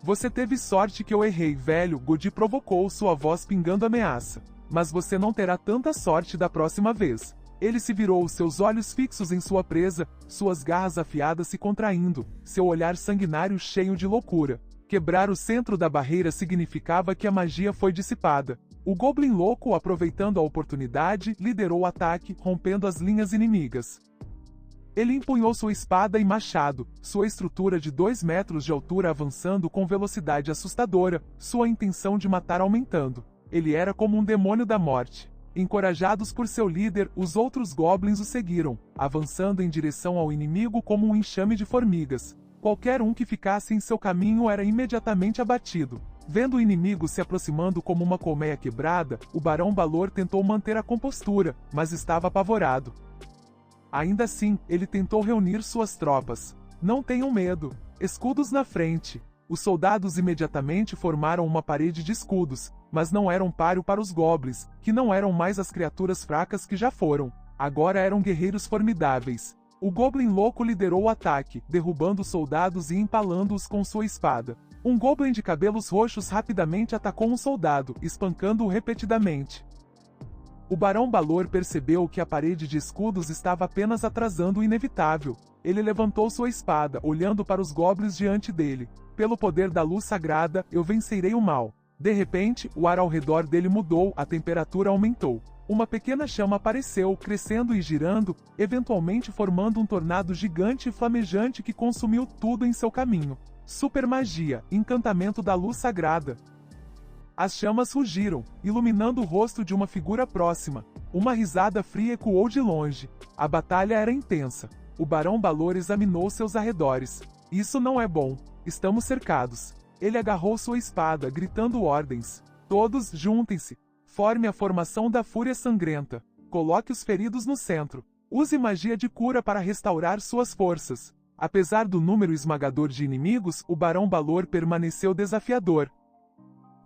Você teve sorte que eu errei, velho, Gudi provocou, sua voz pingando ameaça. Mas você não terá tanta sorte da próxima vez. Ele se virou, seus olhos fixos em sua presa, suas garras afiadas se contraindo, seu olhar sanguinário cheio de loucura. Quebrar o centro da barreira significava que a magia foi dissipada. O Goblin louco, aproveitando a oportunidade, liderou o ataque, rompendo as linhas inimigas. Ele empunhou sua espada e machado, sua estrutura de 2 metros de altura avançando com velocidade assustadora, sua intenção de matar aumentando. Ele era como um demônio da morte. Encorajados por seu líder, os outros goblins o seguiram, avançando em direção ao inimigo como um enxame de formigas. Qualquer um que ficasse em seu caminho era imediatamente abatido. Vendo o inimigo se aproximando como uma colmeia quebrada, o Barão Balor tentou manter a compostura, mas estava apavorado. Ainda assim, ele tentou reunir suas tropas. Não tenham medo. Escudos na frente. Os soldados imediatamente formaram uma parede de escudos, mas não eram páreo para os goblins, que não eram mais as criaturas fracas que já foram. Agora eram guerreiros formidáveis. O Goblin louco liderou o ataque, derrubando os soldados e empalando-os com sua espada. Um Goblin de cabelos roxos rapidamente atacou um soldado, espancando-o repetidamente. O Barão Balor percebeu que a parede de escudos estava apenas atrasando o inevitável. Ele levantou sua espada, olhando para os goblins diante dele. Pelo poder da luz sagrada, eu vencerei o mal. De repente, o ar ao redor dele mudou, a temperatura aumentou. Uma pequena chama apareceu, crescendo e girando, eventualmente formando um tornado gigante e flamejante que consumiu tudo em seu caminho. Super magia, encantamento da luz sagrada. As chamas rugiram, iluminando o rosto de uma figura próxima. Uma risada fria ecoou de longe. A batalha era intensa. O Barão Balor examinou seus arredores. Isso não é bom. Estamos cercados. Ele agarrou sua espada, gritando ordens. Todos, juntem-se. Forme a formação da Fúria Sangrenta. Coloque os feridos no centro. Use magia de cura para restaurar suas forças. Apesar do número esmagador de inimigos, o Barão Balor permaneceu desafiador.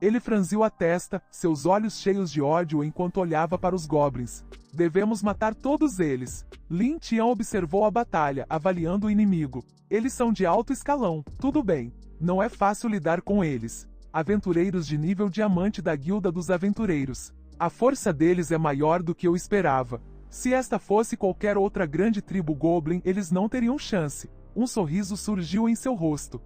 Ele franziu a testa, seus olhos cheios de ódio enquanto olhava para os goblins. Devemos matar todos eles. Lin Tian observou a batalha, avaliando o inimigo. Eles são de alto escalão, tudo bem. Não é fácil lidar com eles. Aventureiros de nível diamante da Guilda dos Aventureiros. A força deles é maior do que eu esperava. Se esta fosse qualquer outra grande tribo Goblin, eles não teriam chance. Um sorriso surgiu em seu rosto.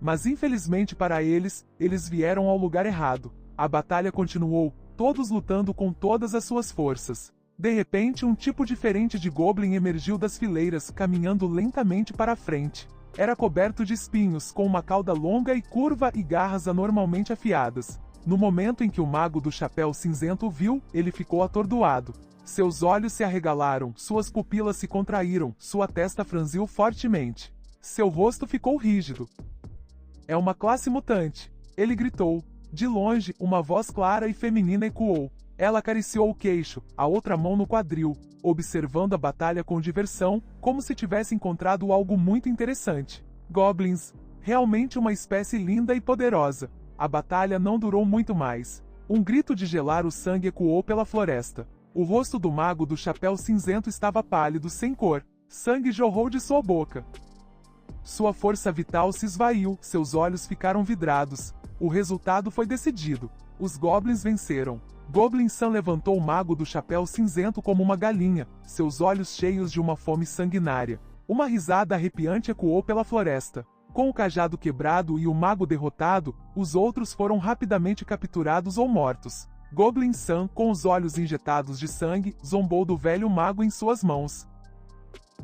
Mas infelizmente para eles, eles vieram ao lugar errado. A batalha continuou, todos lutando com todas as suas forças. De repente, um tipo diferente de Goblin emergiu das fileiras, caminhando lentamente para a frente. Era coberto de espinhos, com uma cauda longa e curva e garras anormalmente afiadas. No momento em que o mago do chapéu cinzento o viu, ele ficou atordoado. Seus olhos se arregalaram, suas pupilas se contraíram, sua testa franziu fortemente. Seu rosto ficou rígido. É uma classe mutante. Ele gritou. De longe, uma voz clara e feminina ecoou. Ela acariciou o queixo, a outra mão no quadril, observando a batalha com diversão, como se tivesse encontrado algo muito interessante. Goblins, realmente uma espécie linda e poderosa. A batalha não durou muito mais. Um grito de gelar o sangue ecoou pela floresta. O rosto do mago do chapéu cinzento estava pálido, sem cor. Sangue jorrou de sua boca. Sua força vital se esvaiu, seus olhos ficaram vidrados. O resultado foi decidido. Os goblins venceram. Goblin Sam levantou o mago do chapéu cinzento como uma galinha, seus olhos cheios de uma fome sanguinária. Uma risada arrepiante ecoou pela floresta. Com o cajado quebrado e o mago derrotado, os outros foram rapidamente capturados ou mortos. Goblin Sam, com os olhos injetados de sangue, zombou do velho mago em suas mãos.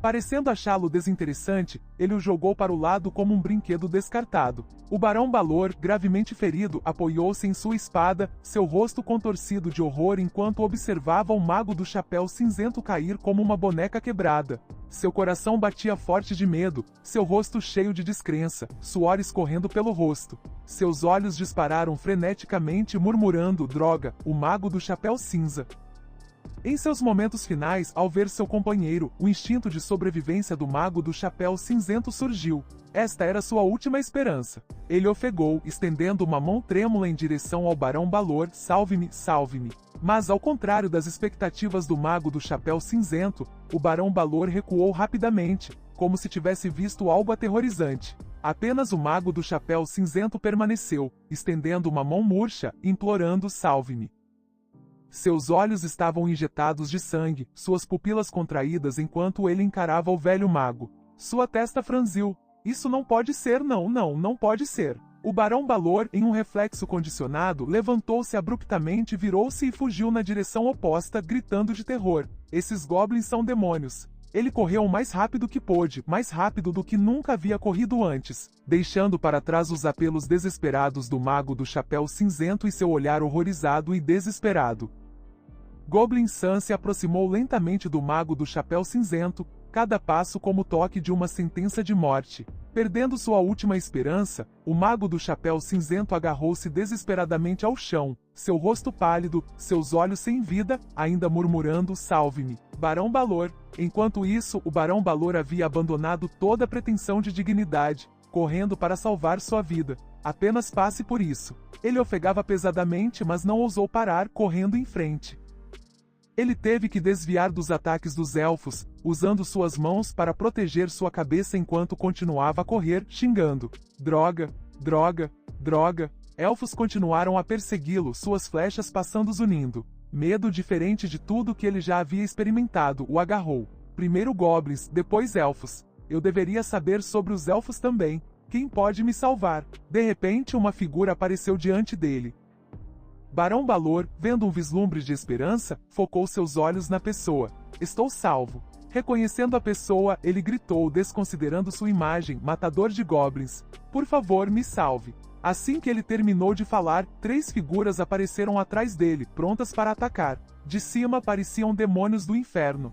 Parecendo achá-lo desinteressante, ele o jogou para o lado como um brinquedo descartado. O Barão Balor, gravemente ferido, apoiou-se em sua espada, seu rosto contorcido de horror enquanto observava o mago do chapéu cinzento cair como uma boneca quebrada. Seu coração batia forte de medo, seu rosto cheio de descrença, suor escorrendo pelo rosto. Seus olhos dispararam freneticamente murmurando: droga, o mago do chapéu cinza. Em seus momentos finais, ao ver seu companheiro, o instinto de sobrevivência do mago do chapéu cinzento surgiu. Esta era sua última esperança. Ele ofegou, estendendo uma mão trêmula em direção ao Barão Balor: salve-me, salve-me. Mas ao contrário das expectativas do mago do chapéu cinzento, o Barão Balor recuou rapidamente, como se tivesse visto algo aterrorizante. Apenas o mago do chapéu cinzento permaneceu, estendendo uma mão murcha, implorando: salve-me. Seus olhos estavam injetados de sangue, suas pupilas contraídas enquanto ele encarava o velho mago. Sua testa franziu. Isso não pode ser, não pode ser. O Barão Balor, em um reflexo condicionado, levantou-se abruptamente, virou-se e fugiu na direção oposta, gritando de terror: esses goblins são demônios. Ele correu o mais rápido que pôde, mais rápido do que nunca havia corrido antes, deixando para trás os apelos desesperados do mago do chapéu cinzento e seu olhar horrorizado e desesperado. Goblin Sam se aproximou lentamente do mago do chapéu cinzento, cada passo como o toque de uma sentença de morte. Perdendo sua última esperança, o mago do chapéu cinzento agarrou-se desesperadamente ao chão, seu rosto pálido, seus olhos sem vida, ainda murmurando: salve-me, Barão Balor. Enquanto isso, o Barão Balor havia abandonado toda a pretensão de dignidade, correndo para salvar sua vida. Apenas passe por isso. Ele ofegava pesadamente, mas não ousou parar, correndo em frente. Ele teve que desviar dos ataques dos elfos, usando suas mãos para proteger sua cabeça enquanto continuava a correr, xingando: droga, droga, droga. Elfos continuaram a persegui-lo, suas flechas passando zunindo. Medo, diferente de tudo que ele já havia experimentado, o agarrou. Primeiro goblins, depois elfos. Eu deveria saber sobre os elfos também. Quem pode me salvar? De repente, uma figura apareceu diante dele. Barão Balor, vendo um vislumbre de esperança, focou seus olhos na pessoa. Estou salvo. Reconhecendo a pessoa, ele gritou, desconsiderando sua imagem: matador de goblins, por favor, me salve. Assim que ele terminou de falar, 3 figuras apareceram atrás dele, prontas para atacar. De cima pareciam demônios do inferno.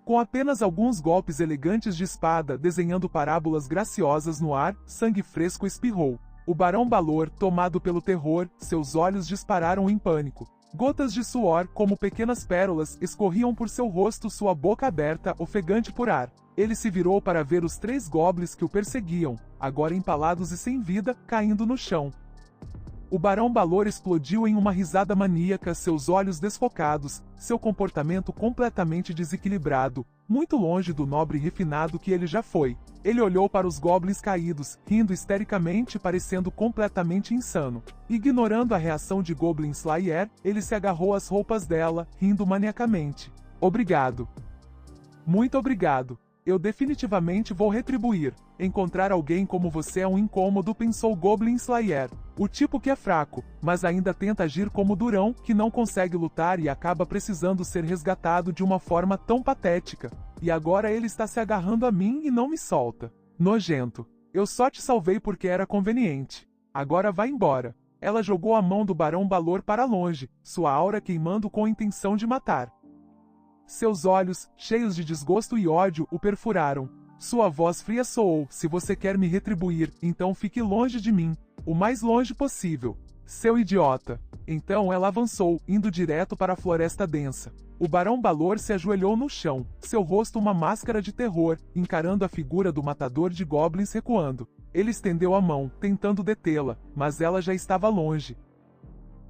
Com apenas alguns golpes elegantes de espada, desenhando parábolas graciosas no ar, sangue fresco espirrou. O Barão Balor, tomado pelo terror, seus olhos dispararam em pânico. Gotas de suor, como pequenas pérolas, escorriam por seu rosto, sua boca aberta, ofegante por ar. Ele se virou para ver os 3 goblins que o perseguiam, agora empalados e sem vida, caindo no chão. O Barão Balor explodiu em uma risada maníaca, seus olhos desfocados, seu comportamento completamente desequilibrado, muito longe do nobre e refinado que ele já foi. Ele olhou para os goblins caídos, rindo histericamente, parecendo completamente insano. Ignorando a reação de Goblin Slayer, ele se agarrou às roupas dela, rindo maniacamente. Obrigado. Muito obrigado. Eu definitivamente vou retribuir. Encontrar alguém como você é um incômodo, pensou Goblin Slayer. O tipo que é fraco, mas ainda tenta agir como durão, que não consegue lutar e acaba precisando ser resgatado de uma forma tão patética. E agora ele está se agarrando a mim e não me solta. Nojento. Eu só te salvei porque era conveniente. Agora vá embora. Ela jogou a mão do Barão Balor para longe, sua aura queimando com a intenção de matar. Seus olhos, cheios de desgosto e ódio, o perfuraram. Sua voz fria soou: se você quer me retribuir, então fique longe de mim. O mais longe possível. Seu idiota! Então ela avançou, indo direto para a floresta densa. O Barão Balor se ajoelhou no chão, seu rosto uma máscara de terror, encarando a figura do matador de goblins recuando. Ele estendeu a mão, tentando detê-la, mas ela já estava longe.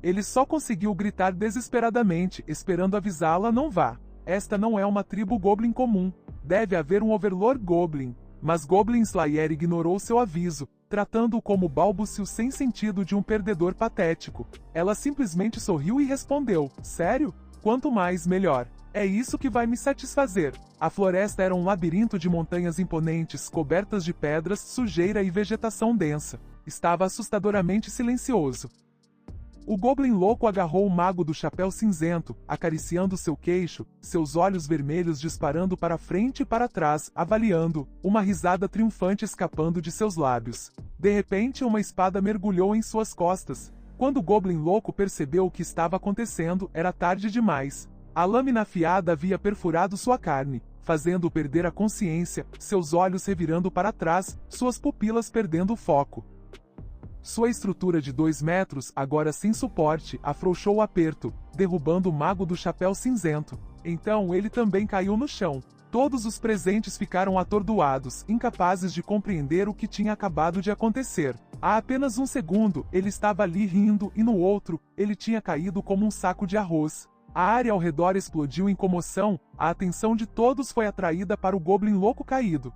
Ele só conseguiu gritar desesperadamente, esperando avisá-la: não vá. Esta não é uma tribo goblin comum. Deve haver um Overlord Goblin. Mas Goblin Slayer ignorou seu aviso, tratando-o como balbucio sem sentido de um perdedor patético. Ela simplesmente sorriu e respondeu: sério? Quanto mais, melhor. É isso que vai me satisfazer. A floresta era um labirinto de montanhas imponentes, cobertas de pedras, sujeira e vegetação densa. Estava assustadoramente silencioso. O Goblin louco agarrou o mago do chapéu cinzento, acariciando seu queixo, seus olhos vermelhos disparando para frente e para trás, avaliando, uma risada triunfante escapando de seus lábios. De repente, uma espada mergulhou em suas costas. Quando o Goblin louco percebeu o que estava acontecendo, era tarde demais. A lâmina afiada havia perfurado sua carne, fazendo-o perder a consciência, seus olhos revirando para trás, suas pupilas perdendo o foco. Sua estrutura de 2 metros, agora sem suporte, afrouxou o aperto, derrubando o mago do chapéu cinzento. Então ele também caiu no chão. Todos os presentes ficaram atordoados, incapazes de compreender o que tinha acabado de acontecer. Há apenas um segundo, ele estava ali rindo e no outro, ele tinha caído como um saco de arroz. A área ao redor explodiu em comoção, a atenção de todos foi atraída para o Goblin louco caído.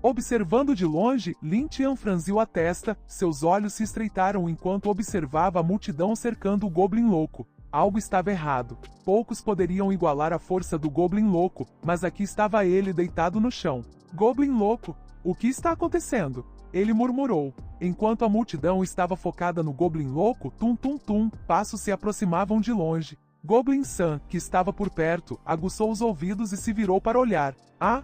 Observando de longe, Lin Tian franziu a testa, seus olhos se estreitaram enquanto observava a multidão cercando o Goblin louco. Algo estava errado. Poucos poderiam igualar a força do Goblin louco, mas aqui estava ele deitado no chão. Goblin louco, o que está acontecendo? Ele murmurou. Enquanto a multidão estava focada no Goblin louco, tum-tum-tum, passos se aproximavam de longe. Goblin San, que estava por perto, aguçou os ouvidos e se virou para olhar. Ah!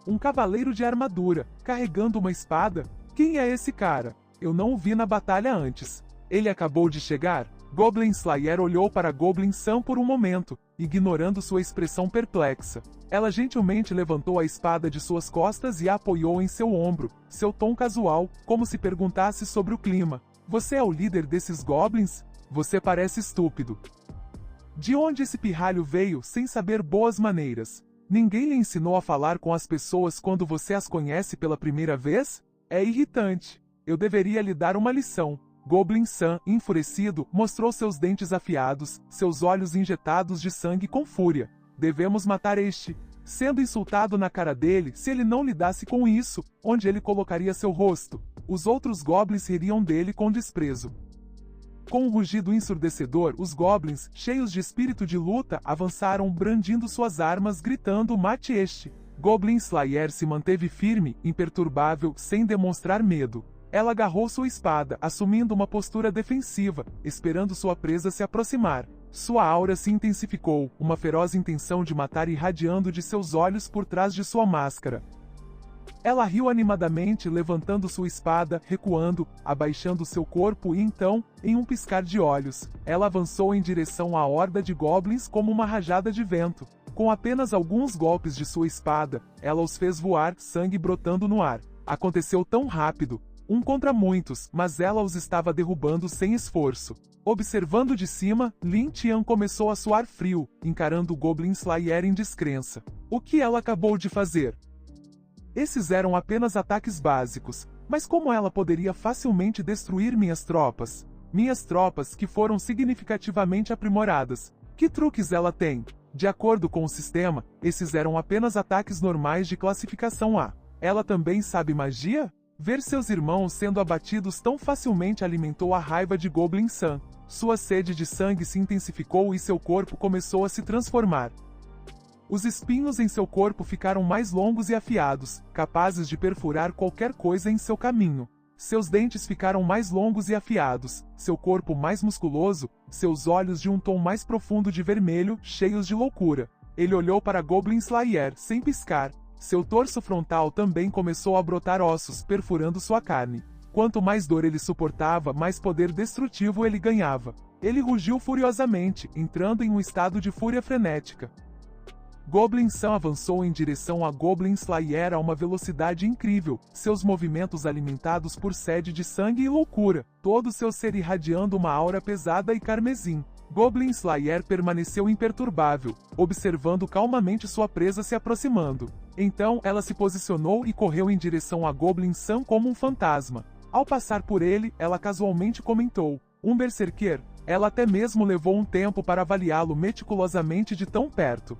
Um cavaleiro de armadura, carregando uma espada? Quem é esse cara? Eu não o vi na batalha antes. Ele acabou de chegar? Goblin Slayer olhou para Goblin San por um momento, ignorando sua expressão perplexa. Ela gentilmente levantou a espada de suas costas e a apoiou em seu ombro, seu tom casual, como se perguntasse sobre o clima. Você é o líder desses goblins? Você parece estúpido. De onde esse pirralho veio sem saber boas maneiras? Ninguém lhe ensinou a falar com as pessoas quando você as conhece pela primeira vez? É irritante. Eu deveria lhe dar uma lição. Goblin San, enfurecido, mostrou seus dentes afiados, seus olhos injetados de sangue com fúria. Devemos matar este. Sendo insultado na cara dele, se ele não lidasse com isso, onde ele colocaria seu rosto? Os outros goblins ririam dele com desprezo. Com um rugido ensurdecedor, os goblins, cheios de espírito de luta, avançaram brandindo suas armas, gritando: mate este! Goblin Slayer se manteve firme, imperturbável, sem demonstrar medo. Ela agarrou sua espada, assumindo uma postura defensiva, esperando sua presa se aproximar. Sua aura se intensificou, uma feroz intenção de matar irradiando de seus olhos por trás de sua máscara. Ela riu animadamente, levantando sua espada, recuando, abaixando seu corpo e então, em um piscar de olhos, ela avançou em direção à horda de goblins como uma rajada de vento. Com apenas alguns golpes de sua espada, ela os fez voar, sangue brotando no ar. Aconteceu tão rápido, um contra muitos, mas ela os estava derrubando sem esforço. Observando de cima, Lin Tian começou a suar frio, encarando o Goblin Slayer em descrença. O que ela acabou de fazer? Esses eram apenas ataques básicos, mas como ela poderia facilmente destruir minhas tropas? Minhas tropas que foram significativamente aprimoradas. Que truques ela tem? De acordo com o sistema, esses eram apenas ataques normais de classificação A. Ela também sabe magia? Ver seus irmãos sendo abatidos tão facilmente alimentou a raiva de Goblin San. Sua sede de sangue se intensificou e seu corpo começou a se transformar. Os espinhos em seu corpo ficaram mais longos e afiados, capazes de perfurar qualquer coisa em seu caminho. Seus dentes ficaram mais longos e afiados, seu corpo mais musculoso, seus olhos de um tom mais profundo de vermelho, cheios de loucura. Ele olhou para Goblin Slayer, sem piscar. Seu torso frontal também começou a brotar ossos, perfurando sua carne. Quanto mais dor ele suportava, mais poder destrutivo ele ganhava. Ele rugiu furiosamente, entrando em um estado de fúria frenética. Goblin Sun avançou em direção a Goblin Slayer a uma velocidade incrível, seus movimentos alimentados por sede de sangue e loucura, todo seu ser irradiando uma aura pesada e carmesim. Goblin Slayer permaneceu imperturbável, observando calmamente sua presa se aproximando. Então, ela se posicionou e correu em direção a Goblin Sun como um fantasma. Ao passar por ele, ela casualmente comentou: "Um berserker?" Ela até mesmo levou um tempo para avaliá-lo meticulosamente de tão perto.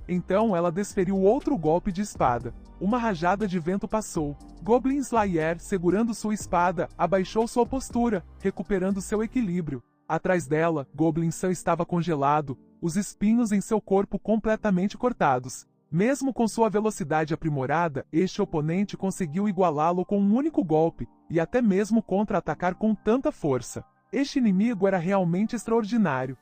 Então ela desferiu outro golpe de espada. Uma rajada de vento passou. Goblin Slayer, segurando sua espada, abaixou sua postura, recuperando seu equilíbrio. Atrás dela, Goblin Sun estava congelado, os espinhos em seu corpo completamente cortados. Mesmo com sua velocidade aprimorada, este oponente conseguiu igualá-lo com um único golpe, e até mesmo contra-atacar com tanta força. Este inimigo era realmente extraordinário.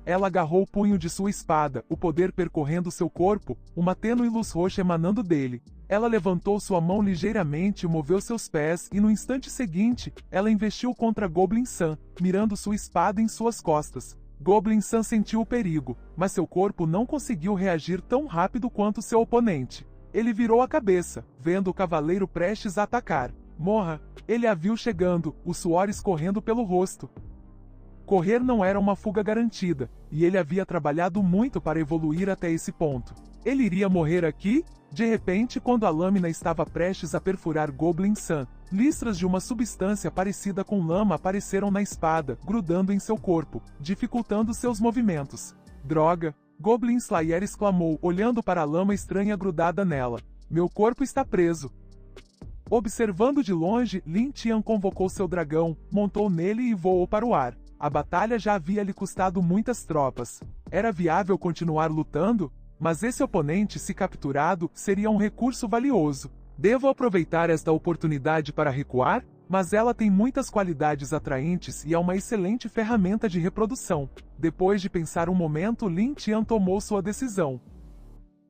Ela agarrou o punho de sua espada, o poder percorrendo seu corpo, uma tênue luz roxa emanando dele. Ela levantou sua mão ligeiramente e moveu seus pés, e no instante seguinte, ela investiu contra Goblin Sun, mirando sua espada em suas costas. Goblin Sun sentiu o perigo, mas seu corpo não conseguiu reagir tão rápido quanto seu oponente. Ele virou a cabeça, vendo o cavaleiro prestes a atacar. Morra! Ele a viu chegando, o suor escorrendo pelo rosto. Correr não era uma fuga garantida, e ele havia trabalhado muito para evoluir até esse ponto. Ele iria morrer aqui? De repente, quando a lâmina estava prestes a perfurar Goblin Sun, listras de uma substância parecida com lama apareceram na espada, grudando em seu corpo, dificultando seus movimentos. Droga! Goblin Slayer exclamou, olhando para a lama estranha grudada nela. Meu corpo está preso. Observando de longe, Lin Tian convocou seu dragão, montou nele e voou para o ar. A batalha já havia lhe custado muitas tropas. Era viável continuar lutando? Mas esse oponente, se capturado, seria um recurso valioso. Devo aproveitar esta oportunidade para recuar? Mas ela tem muitas qualidades atraentes e é uma excelente ferramenta de reprodução. Depois de pensar um momento, Lin Tian tomou sua decisão.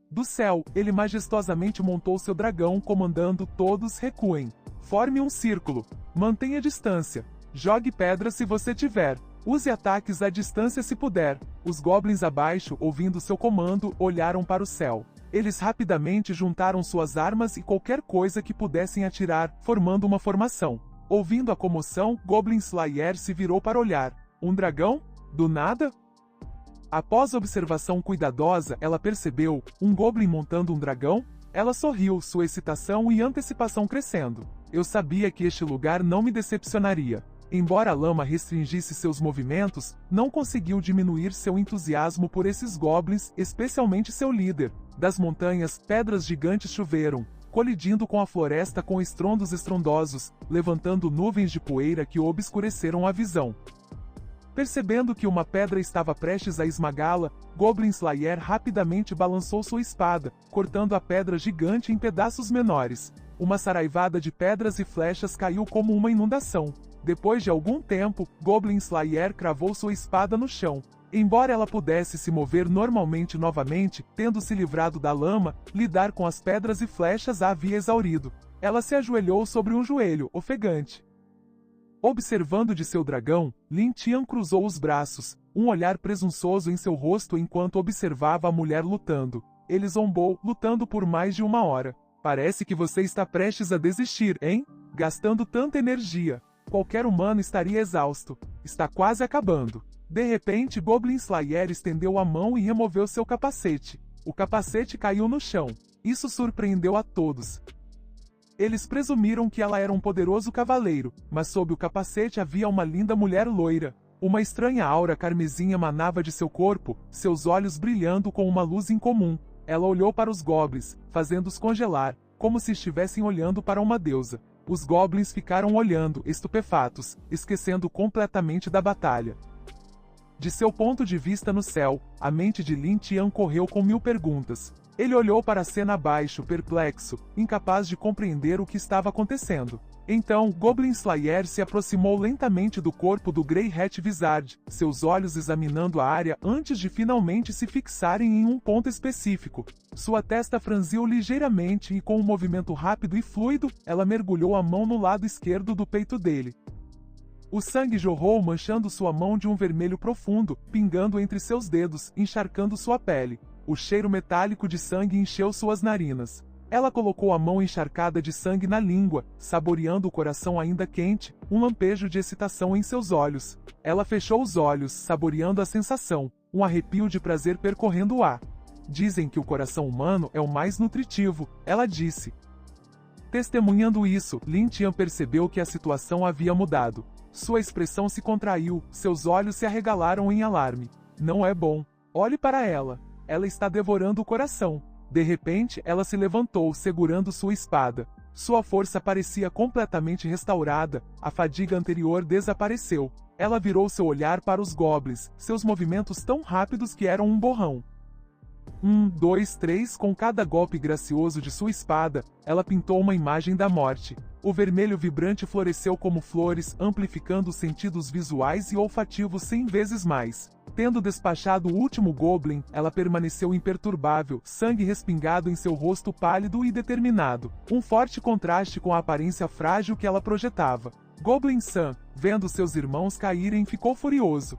Do céu, ele majestosamente montou seu dragão, comandando: todos recuem. Forme um círculo. Mantenha distância. Jogue pedras se você tiver. Use ataques à distância se puder. Os goblins abaixo, ouvindo seu comando, olharam para o céu. Eles rapidamente juntaram suas armas e qualquer coisa que pudessem atirar, formando uma formação. Ouvindo a comoção, Goblin Slayer se virou para olhar. Um dragão? Do nada? Após observação cuidadosa, ela percebeu um goblin montando um dragão. Ela sorriu, sua excitação e antecipação crescendo. Eu sabia que este lugar não me decepcionaria. Embora a lama restringisse seus movimentos, não conseguiu diminuir seu entusiasmo por esses goblins, especialmente seu líder. Das montanhas, pedras gigantes choveram, colidindo com a floresta com estrondos estrondosos, levantando nuvens de poeira que obscureceram a visão. Percebendo que uma pedra estava prestes a esmagá-la, Goblin Slayer rapidamente balançou sua espada, cortando a pedra gigante em pedaços menores. Uma saraivada de pedras e flechas caiu como uma inundação. Depois de algum tempo, Goblin Slayer cravou sua espada no chão. Embora ela pudesse se mover normalmente novamente, tendo se livrado da lama, lidar com as pedras e flechas a havia exaurido. Ela se ajoelhou sobre um joelho, ofegante. Observando de seu dragão, Lin Tian cruzou os braços, um olhar presunçoso em seu rosto enquanto observava a mulher lutando. Ele zombou, lutando por mais de 1 hora. Parece que você está prestes a desistir, hein? Gastando tanta energia. Qualquer humano estaria exausto. Está quase acabando. De repente, Goblin Slayer estendeu a mão e removeu seu capacete. O capacete caiu no chão. Isso surpreendeu a todos. Eles presumiram que ela era um poderoso cavaleiro, mas sob o capacete havia uma linda mulher loira. Uma estranha aura carmesim emanava de seu corpo, seus olhos brilhando com uma luz incomum. Ela olhou para os goblins, fazendo-os congelar, como se estivessem olhando para uma deusa. Os goblins ficaram olhando, estupefatos, esquecendo completamente da batalha. De seu ponto de vista no céu, a mente de Lin Tian correu com 1000 perguntas. Ele olhou para a cena abaixo, perplexo, incapaz de compreender o que estava acontecendo. Então, Goblin Slayer se aproximou lentamente do corpo do Grey Hat Wizard, seus olhos examinando a área antes de finalmente se fixarem em um ponto específico. Sua testa franziu ligeiramente e, com um movimento rápido e fluido, ela mergulhou a mão no lado esquerdo do peito dele. O sangue jorrou, manchando sua mão de um vermelho profundo, pingando entre seus dedos, encharcando sua pele. O cheiro metálico de sangue encheu suas narinas. Ela colocou a mão encharcada de sangue na língua, saboreando o coração ainda quente, um lampejo de excitação em seus olhos. Ela fechou os olhos, saboreando a sensação, um arrepio de prazer percorrendo o ar. Dizem que o coração humano é o mais nutritivo, ela disse. Testemunhando isso, Lin Tian percebeu que a situação havia mudado. Sua expressão se contraiu, seus olhos se arregalaram em alarme. Não é bom. Olhe para ela. Ela está devorando o coração. De repente, ela se levantou, segurando sua espada. Sua força parecia completamente restaurada, a fadiga anterior desapareceu. Ela virou seu olhar para os goblins, seus movimentos tão rápidos que eram um borrão. 1, 2, 3 Com cada golpe gracioso de sua espada, ela pintou uma imagem da morte. O vermelho vibrante floresceu como flores, amplificando os sentidos visuais e olfativos 100 vezes mais. Tendo despachado o último goblin, ela permaneceu imperturbável, sangue respingado em seu rosto pálido e determinado, um forte contraste com a aparência frágil que ela projetava. Goblin San, vendo seus irmãos caírem, ficou furioso.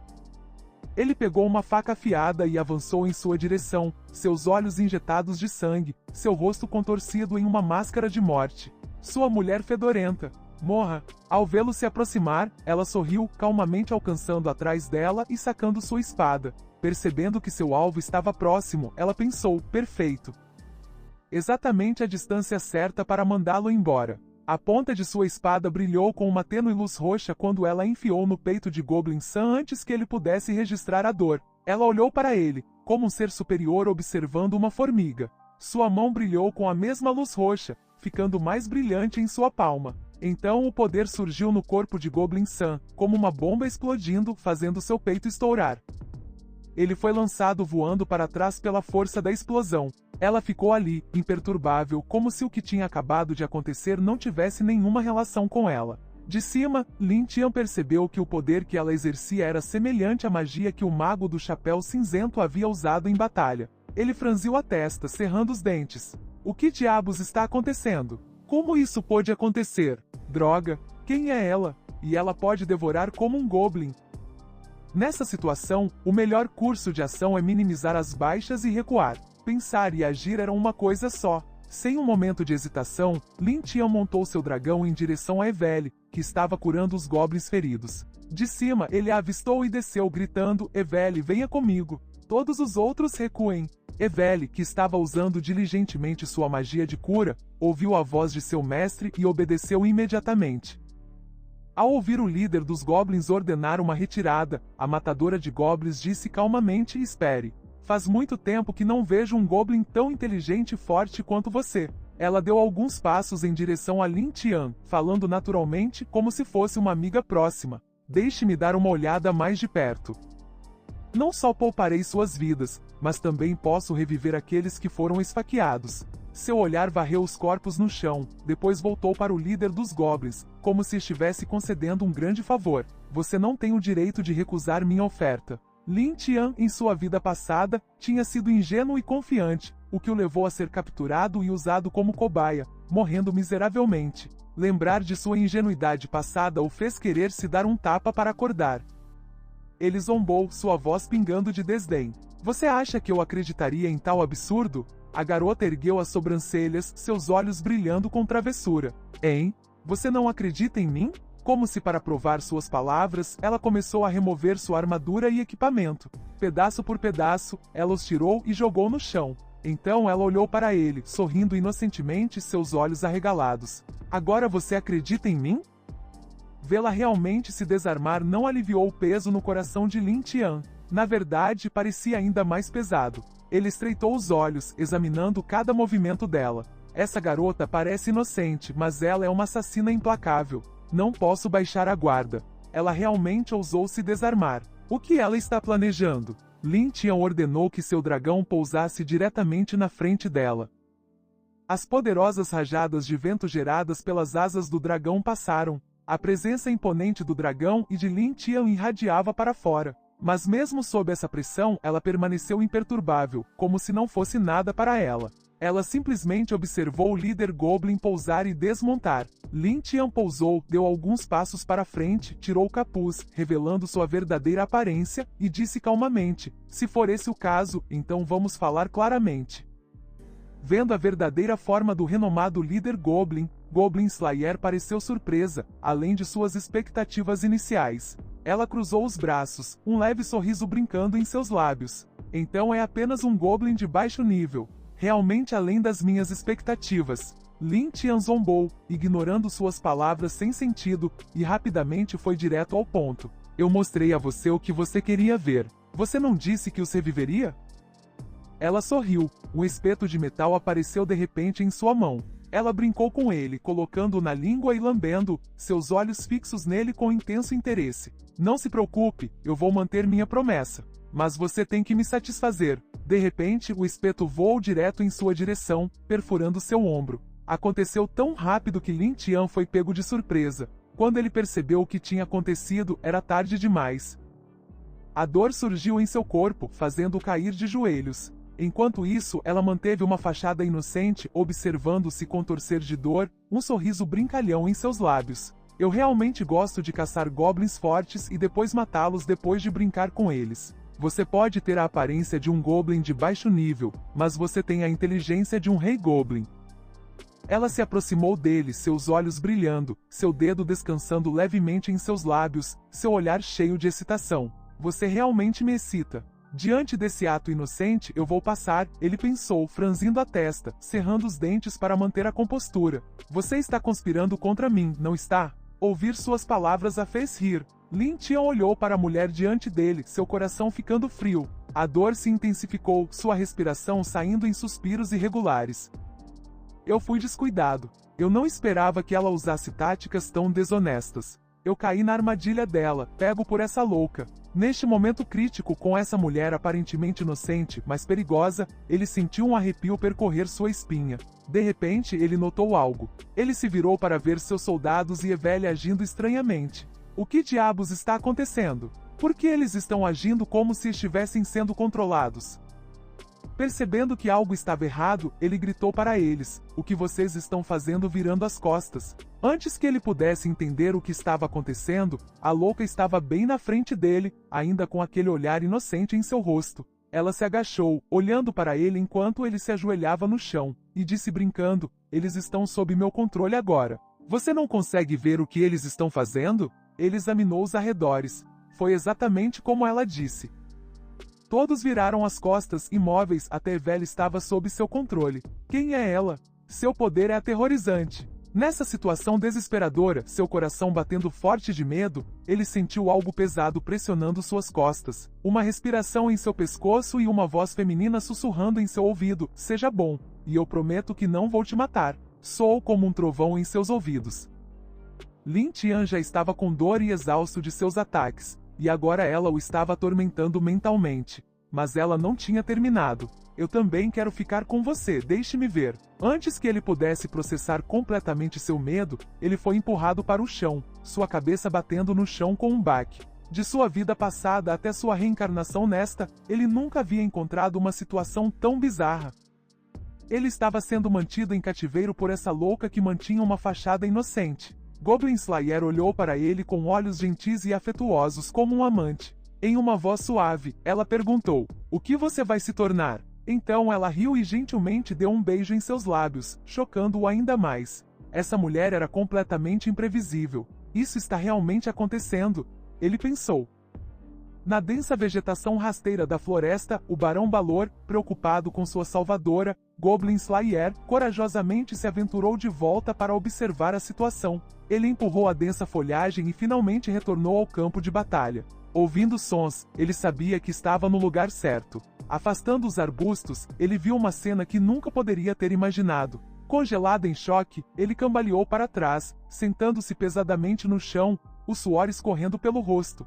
Ele pegou uma faca afiada e avançou em sua direção, seus olhos injetados de sangue, seu rosto contorcido em uma máscara de morte. Sua mulher fedorenta. Morra! Ao vê-lo se aproximar, ela sorriu, calmamente alcançando atrás dela e sacando sua espada. Percebendo que seu alvo estava próximo, ela pensou, perfeito. Exatamente a distância certa para mandá-lo embora. A ponta de sua espada brilhou com uma tênue luz roxa quando ela a enfiou no peito de Goblin San antes que ele pudesse registrar a dor. Ela olhou para ele, como um ser superior observando uma formiga. Sua mão brilhou com a mesma luz roxa, ficando mais brilhante em sua palma. Então o poder surgiu no corpo de Goblin San, como uma bomba explodindo, fazendo seu peito estourar. Ele foi lançado voando para trás pela força da explosão. Ela ficou ali, imperturbável, como se o que tinha acabado de acontecer não tivesse nenhuma relação com ela. De cima, Lin Tian percebeu que o poder que ela exercia era semelhante à magia que o mago do chapéu cinzento havia usado em batalha. Ele franziu a testa, cerrando os dentes. O que diabos está acontecendo? Como isso pôde acontecer? Droga, quem é ela? E ela pode devorar como um goblin. Nessa situação, o melhor curso de ação é minimizar as baixas e recuar. Pensar e agir eram uma coisa só. Sem um momento de hesitação, Lin Tian montou seu dragão em direção a Eveli, que estava curando os goblins feridos. De cima, ele a avistou e desceu gritando, Eveli, venha comigo. Todos os outros recuem. Eveli, que estava usando diligentemente sua magia de cura, ouviu a voz de seu mestre e obedeceu imediatamente. Ao ouvir o líder dos goblins ordenar uma retirada, a matadora de goblins disse calmamente, espere. Faz muito tempo que não vejo um goblin tão inteligente e forte quanto você. Ela deu alguns passos em direção a Lin Tian, falando naturalmente como se fosse uma amiga próxima. Deixe-me dar uma olhada mais de perto. Não só pouparei suas vidas, mas também posso reviver aqueles que foram esfaqueados. Seu olhar varreu os corpos no chão, depois voltou para o líder dos goblins, como se estivesse concedendo um grande favor. Você não tem o direito de recusar minha oferta. Lin Tian, em sua vida passada, tinha sido ingênuo e confiante, o que o levou a ser capturado e usado como cobaia, morrendo miseravelmente. Lembrar de sua ingenuidade passada o fez querer se dar um tapa para acordar. Ele zombou, sua voz pingando de desdém. Você acha que eu acreditaria em tal absurdo? A garota ergueu as sobrancelhas, seus olhos brilhando com travessura. Hein? Você não acredita em mim? Como se para provar suas palavras, ela começou a remover sua armadura e equipamento. Pedaço por pedaço, ela os tirou e jogou no chão. Então ela olhou para ele, sorrindo inocentemente, seus olhos arregalados. Agora você acredita em mim? Vê-la realmente se desarmar não aliviou o peso no coração de Lin Tian. Na verdade, parecia ainda mais pesado. Ele estreitou os olhos, examinando cada movimento dela. Essa garota parece inocente, mas ela é uma assassina implacável. Não posso baixar a guarda. Ela realmente ousou se desarmar. O que ela está planejando? Lin Tian ordenou que seu dragão pousasse diretamente na frente dela. As poderosas rajadas de vento geradas pelas asas do dragão passaram. A presença imponente do dragão e de Lin Tian irradiava para fora. Mas mesmo sob essa pressão, ela permaneceu imperturbável, como se não fosse nada para ela. Ela simplesmente observou o líder Goblin pousar e desmontar. Lin Tian pousou, deu alguns passos para frente, tirou o capuz, revelando sua verdadeira aparência, e disse calmamente: se for esse o caso, então vamos falar claramente. Vendo a verdadeira forma do renomado líder Goblin, Goblin Slayer pareceu surpresa, além de suas expectativas iniciais. Ela cruzou os braços, um leve sorriso brincando em seus lábios. Então é apenas um Goblin de baixo nível. Realmente além das minhas expectativas. Lin Tian zombou, ignorando suas palavras sem sentido, e rapidamente foi direto ao ponto. Eu mostrei a você o que você queria ver. Você não disse que os reviveria? Ela sorriu. Um espeto de metal apareceu de repente em sua mão. Ela brincou com ele, colocando-o na língua e lambendo, seus olhos fixos nele com intenso interesse. Não se preocupe, eu vou manter minha promessa. Mas você tem que me satisfazer. De repente, o espeto voou direto em sua direção, perfurando seu ombro. Aconteceu tão rápido que Lin Tian foi pego de surpresa. Quando ele percebeu o que tinha acontecido, era tarde demais. A dor surgiu em seu corpo, fazendo-o cair de joelhos. Enquanto isso, ela manteve uma fachada inocente, observando-se contorcer de dor, um sorriso brincalhão em seus lábios. Eu realmente gosto de caçar goblins fortes e depois matá-los depois de brincar com eles. Você pode ter a aparência de um Goblin de baixo nível, mas você tem a inteligência de um Rei Goblin. Ela se aproximou dele, seus olhos brilhando, seu dedo descansando levemente em seus lábios, seu olhar cheio de excitação. Você realmente me excita. Diante desse ato inocente, eu vou passar, ele pensou, franzindo a testa, cerrando os dentes para manter a compostura. Você está conspirando contra mim, não está? Ouvir suas palavras a fez rir. Lin Tian olhou para a mulher diante dele, seu coração ficando frio. A dor se intensificou, sua respiração saindo em suspiros irregulares. Eu fui descuidado. Eu não esperava que ela usasse táticas tão desonestas. Eu caí na armadilha dela, pego por essa louca. Neste momento crítico com essa mulher aparentemente inocente, mas perigosa, ele sentiu um arrepio percorrer sua espinha. De repente, ele notou algo. Ele se virou para ver seus soldados e Evelyn agindo estranhamente. O que diabos está acontecendo? Por que eles estão agindo como se estivessem sendo controlados? Percebendo que algo estava errado, ele gritou para eles: o que vocês estão fazendo virando as costas? Antes que ele pudesse entender o que estava acontecendo, a louca estava bem na frente dele, ainda com aquele olhar inocente em seu rosto. Ela se agachou, olhando para ele enquanto ele se ajoelhava no chão, e disse brincando: eles estão sob meu controle agora. Você não consegue ver o que eles estão fazendo? Ele examinou os arredores. Foi exatamente como ela disse. Todos viraram as costas, imóveis, até Evelyn estava sob seu controle. Quem é ela? Seu poder é aterrorizante. Nessa situação desesperadora, seu coração batendo forte de medo, ele sentiu algo pesado pressionando suas costas. Uma respiração em seu pescoço e uma voz feminina sussurrando em seu ouvido: seja bom, e eu prometo que não vou te matar. Soou como um trovão em seus ouvidos. Lin Tian já estava com dor e exausto de seus ataques, e agora ela o estava atormentando mentalmente. Mas ela não tinha terminado. Eu também quero ficar com você, deixe-me ver. Antes que ele pudesse processar completamente seu medo, ele foi empurrado para o chão, sua cabeça batendo no chão com um baque. De sua vida passada até sua reencarnação nesta, ele nunca havia encontrado uma situação tão bizarra. Ele estava sendo mantido em cativeiro por essa louca que mantinha uma fachada inocente. Goblin Slayer olhou para ele com olhos gentis e afetuosos como um amante. Em uma voz suave, ela perguntou: o que você vai se tornar? Então ela riu e gentilmente deu um beijo em seus lábios, chocando-o ainda mais. Essa mulher era completamente imprevisível. Isso está realmente acontecendo, ele pensou. Na densa vegetação rasteira da floresta, o Barão Balor, preocupado com sua salvadora, Goblin Slayer, corajosamente se aventurou de volta para observar a situação. Ele empurrou a densa folhagem e finalmente retornou ao campo de batalha. Ouvindo sons, ele sabia que estava no lugar certo. Afastando os arbustos, ele viu uma cena que nunca poderia ter imaginado. Congelado em choque, ele cambaleou para trás, sentando-se pesadamente no chão, o suor escorrendo pelo rosto.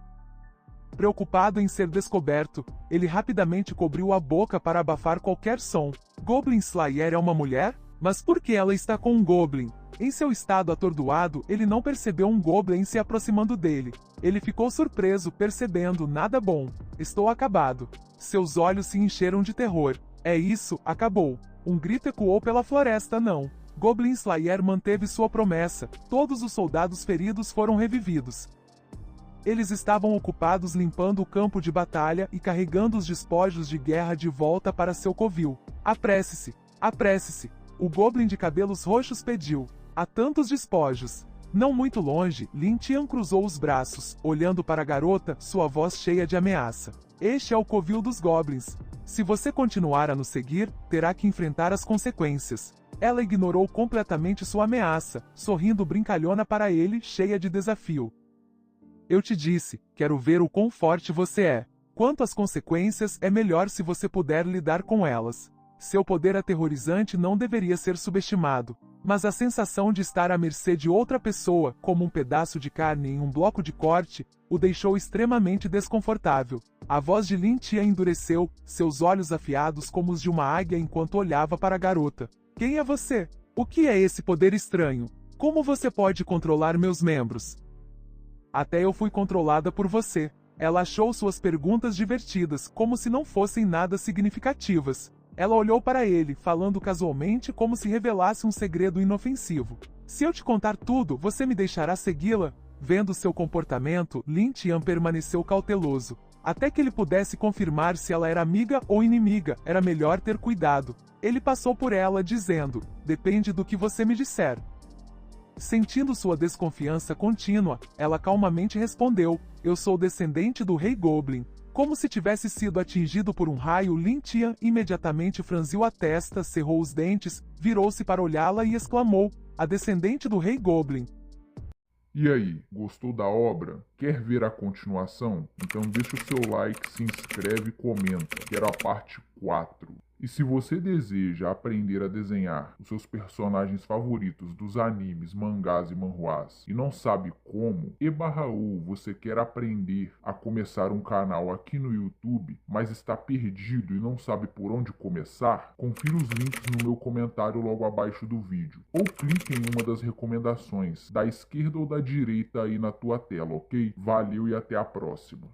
Preocupado em ser descoberto, ele rapidamente cobriu a boca para abafar qualquer som. Goblin Slayer é uma mulher? Mas por que ela está com um Goblin? Em seu estado atordoado, ele não percebeu um Goblin se aproximando dele. Ele ficou surpreso, percebendo nada bom. Estou acabado. Seus olhos se encheram de terror. É isso, acabou. Um grito ecoou pela floresta. Não. Goblin Slayer manteve sua promessa. Todos os soldados feridos foram revividos. Eles estavam ocupados limpando o campo de batalha e carregando os despojos de guerra de volta para seu covil. Apresse-se! Apresse-se! O Goblin de cabelos roxos pediu. Há tantos despojos. Não muito longe, Lin Tian cruzou os braços, olhando para a garota, sua voz cheia de ameaça. Este é o covil dos Goblins. Se você continuar a nos seguir, terá que enfrentar as consequências. Ela ignorou completamente sua ameaça, sorrindo brincalhona para ele, cheia de desafio. Eu te disse, quero ver o quão forte você é. Quanto às consequências, é melhor se você puder lidar com elas. Seu poder aterrorizante não deveria ser subestimado. Mas a sensação de estar à mercê de outra pessoa, como um pedaço de carne em um bloco de corte, o deixou extremamente desconfortável. A voz de Lin Tia endureceu, seus olhos afiados como os de uma águia enquanto olhava para a garota. Quem é você? O que é esse poder estranho? Como você pode controlar meus membros? Até eu fui controlada por você. Ela achou suas perguntas divertidas, como se não fossem nada significativas. Ela olhou para ele, falando casualmente como se revelasse um segredo inofensivo. Se eu te contar tudo, você me deixará segui-la? Vendo seu comportamento, Lin Tian permaneceu cauteloso. Até que ele pudesse confirmar se ela era amiga ou inimiga, era melhor ter cuidado. Ele passou por ela, dizendo, depende do que você me disser. Sentindo sua desconfiança contínua, ela calmamente respondeu, eu sou descendente do Rei Goblin. Como se tivesse sido atingido por um raio, Lin Tian imediatamente franziu a testa, cerrou os dentes, virou-se para olhá-la e exclamou, a descendente do Rei Goblin. E aí, gostou da obra? Quer ver a continuação? Então deixa o seu like, se inscreve e comenta. Quero a parte 4. E se você deseja aprender a desenhar os seus personagens favoritos dos animes, mangás e manhwas e não sabe como, e/ou você quer aprender a começar um canal aqui no YouTube, mas está perdido e não sabe por onde começar, confira os links no meu comentário logo abaixo do vídeo. Ou clique em uma das recomendações, da esquerda ou da direita aí na tua tela, ok? Valeu e até a próxima.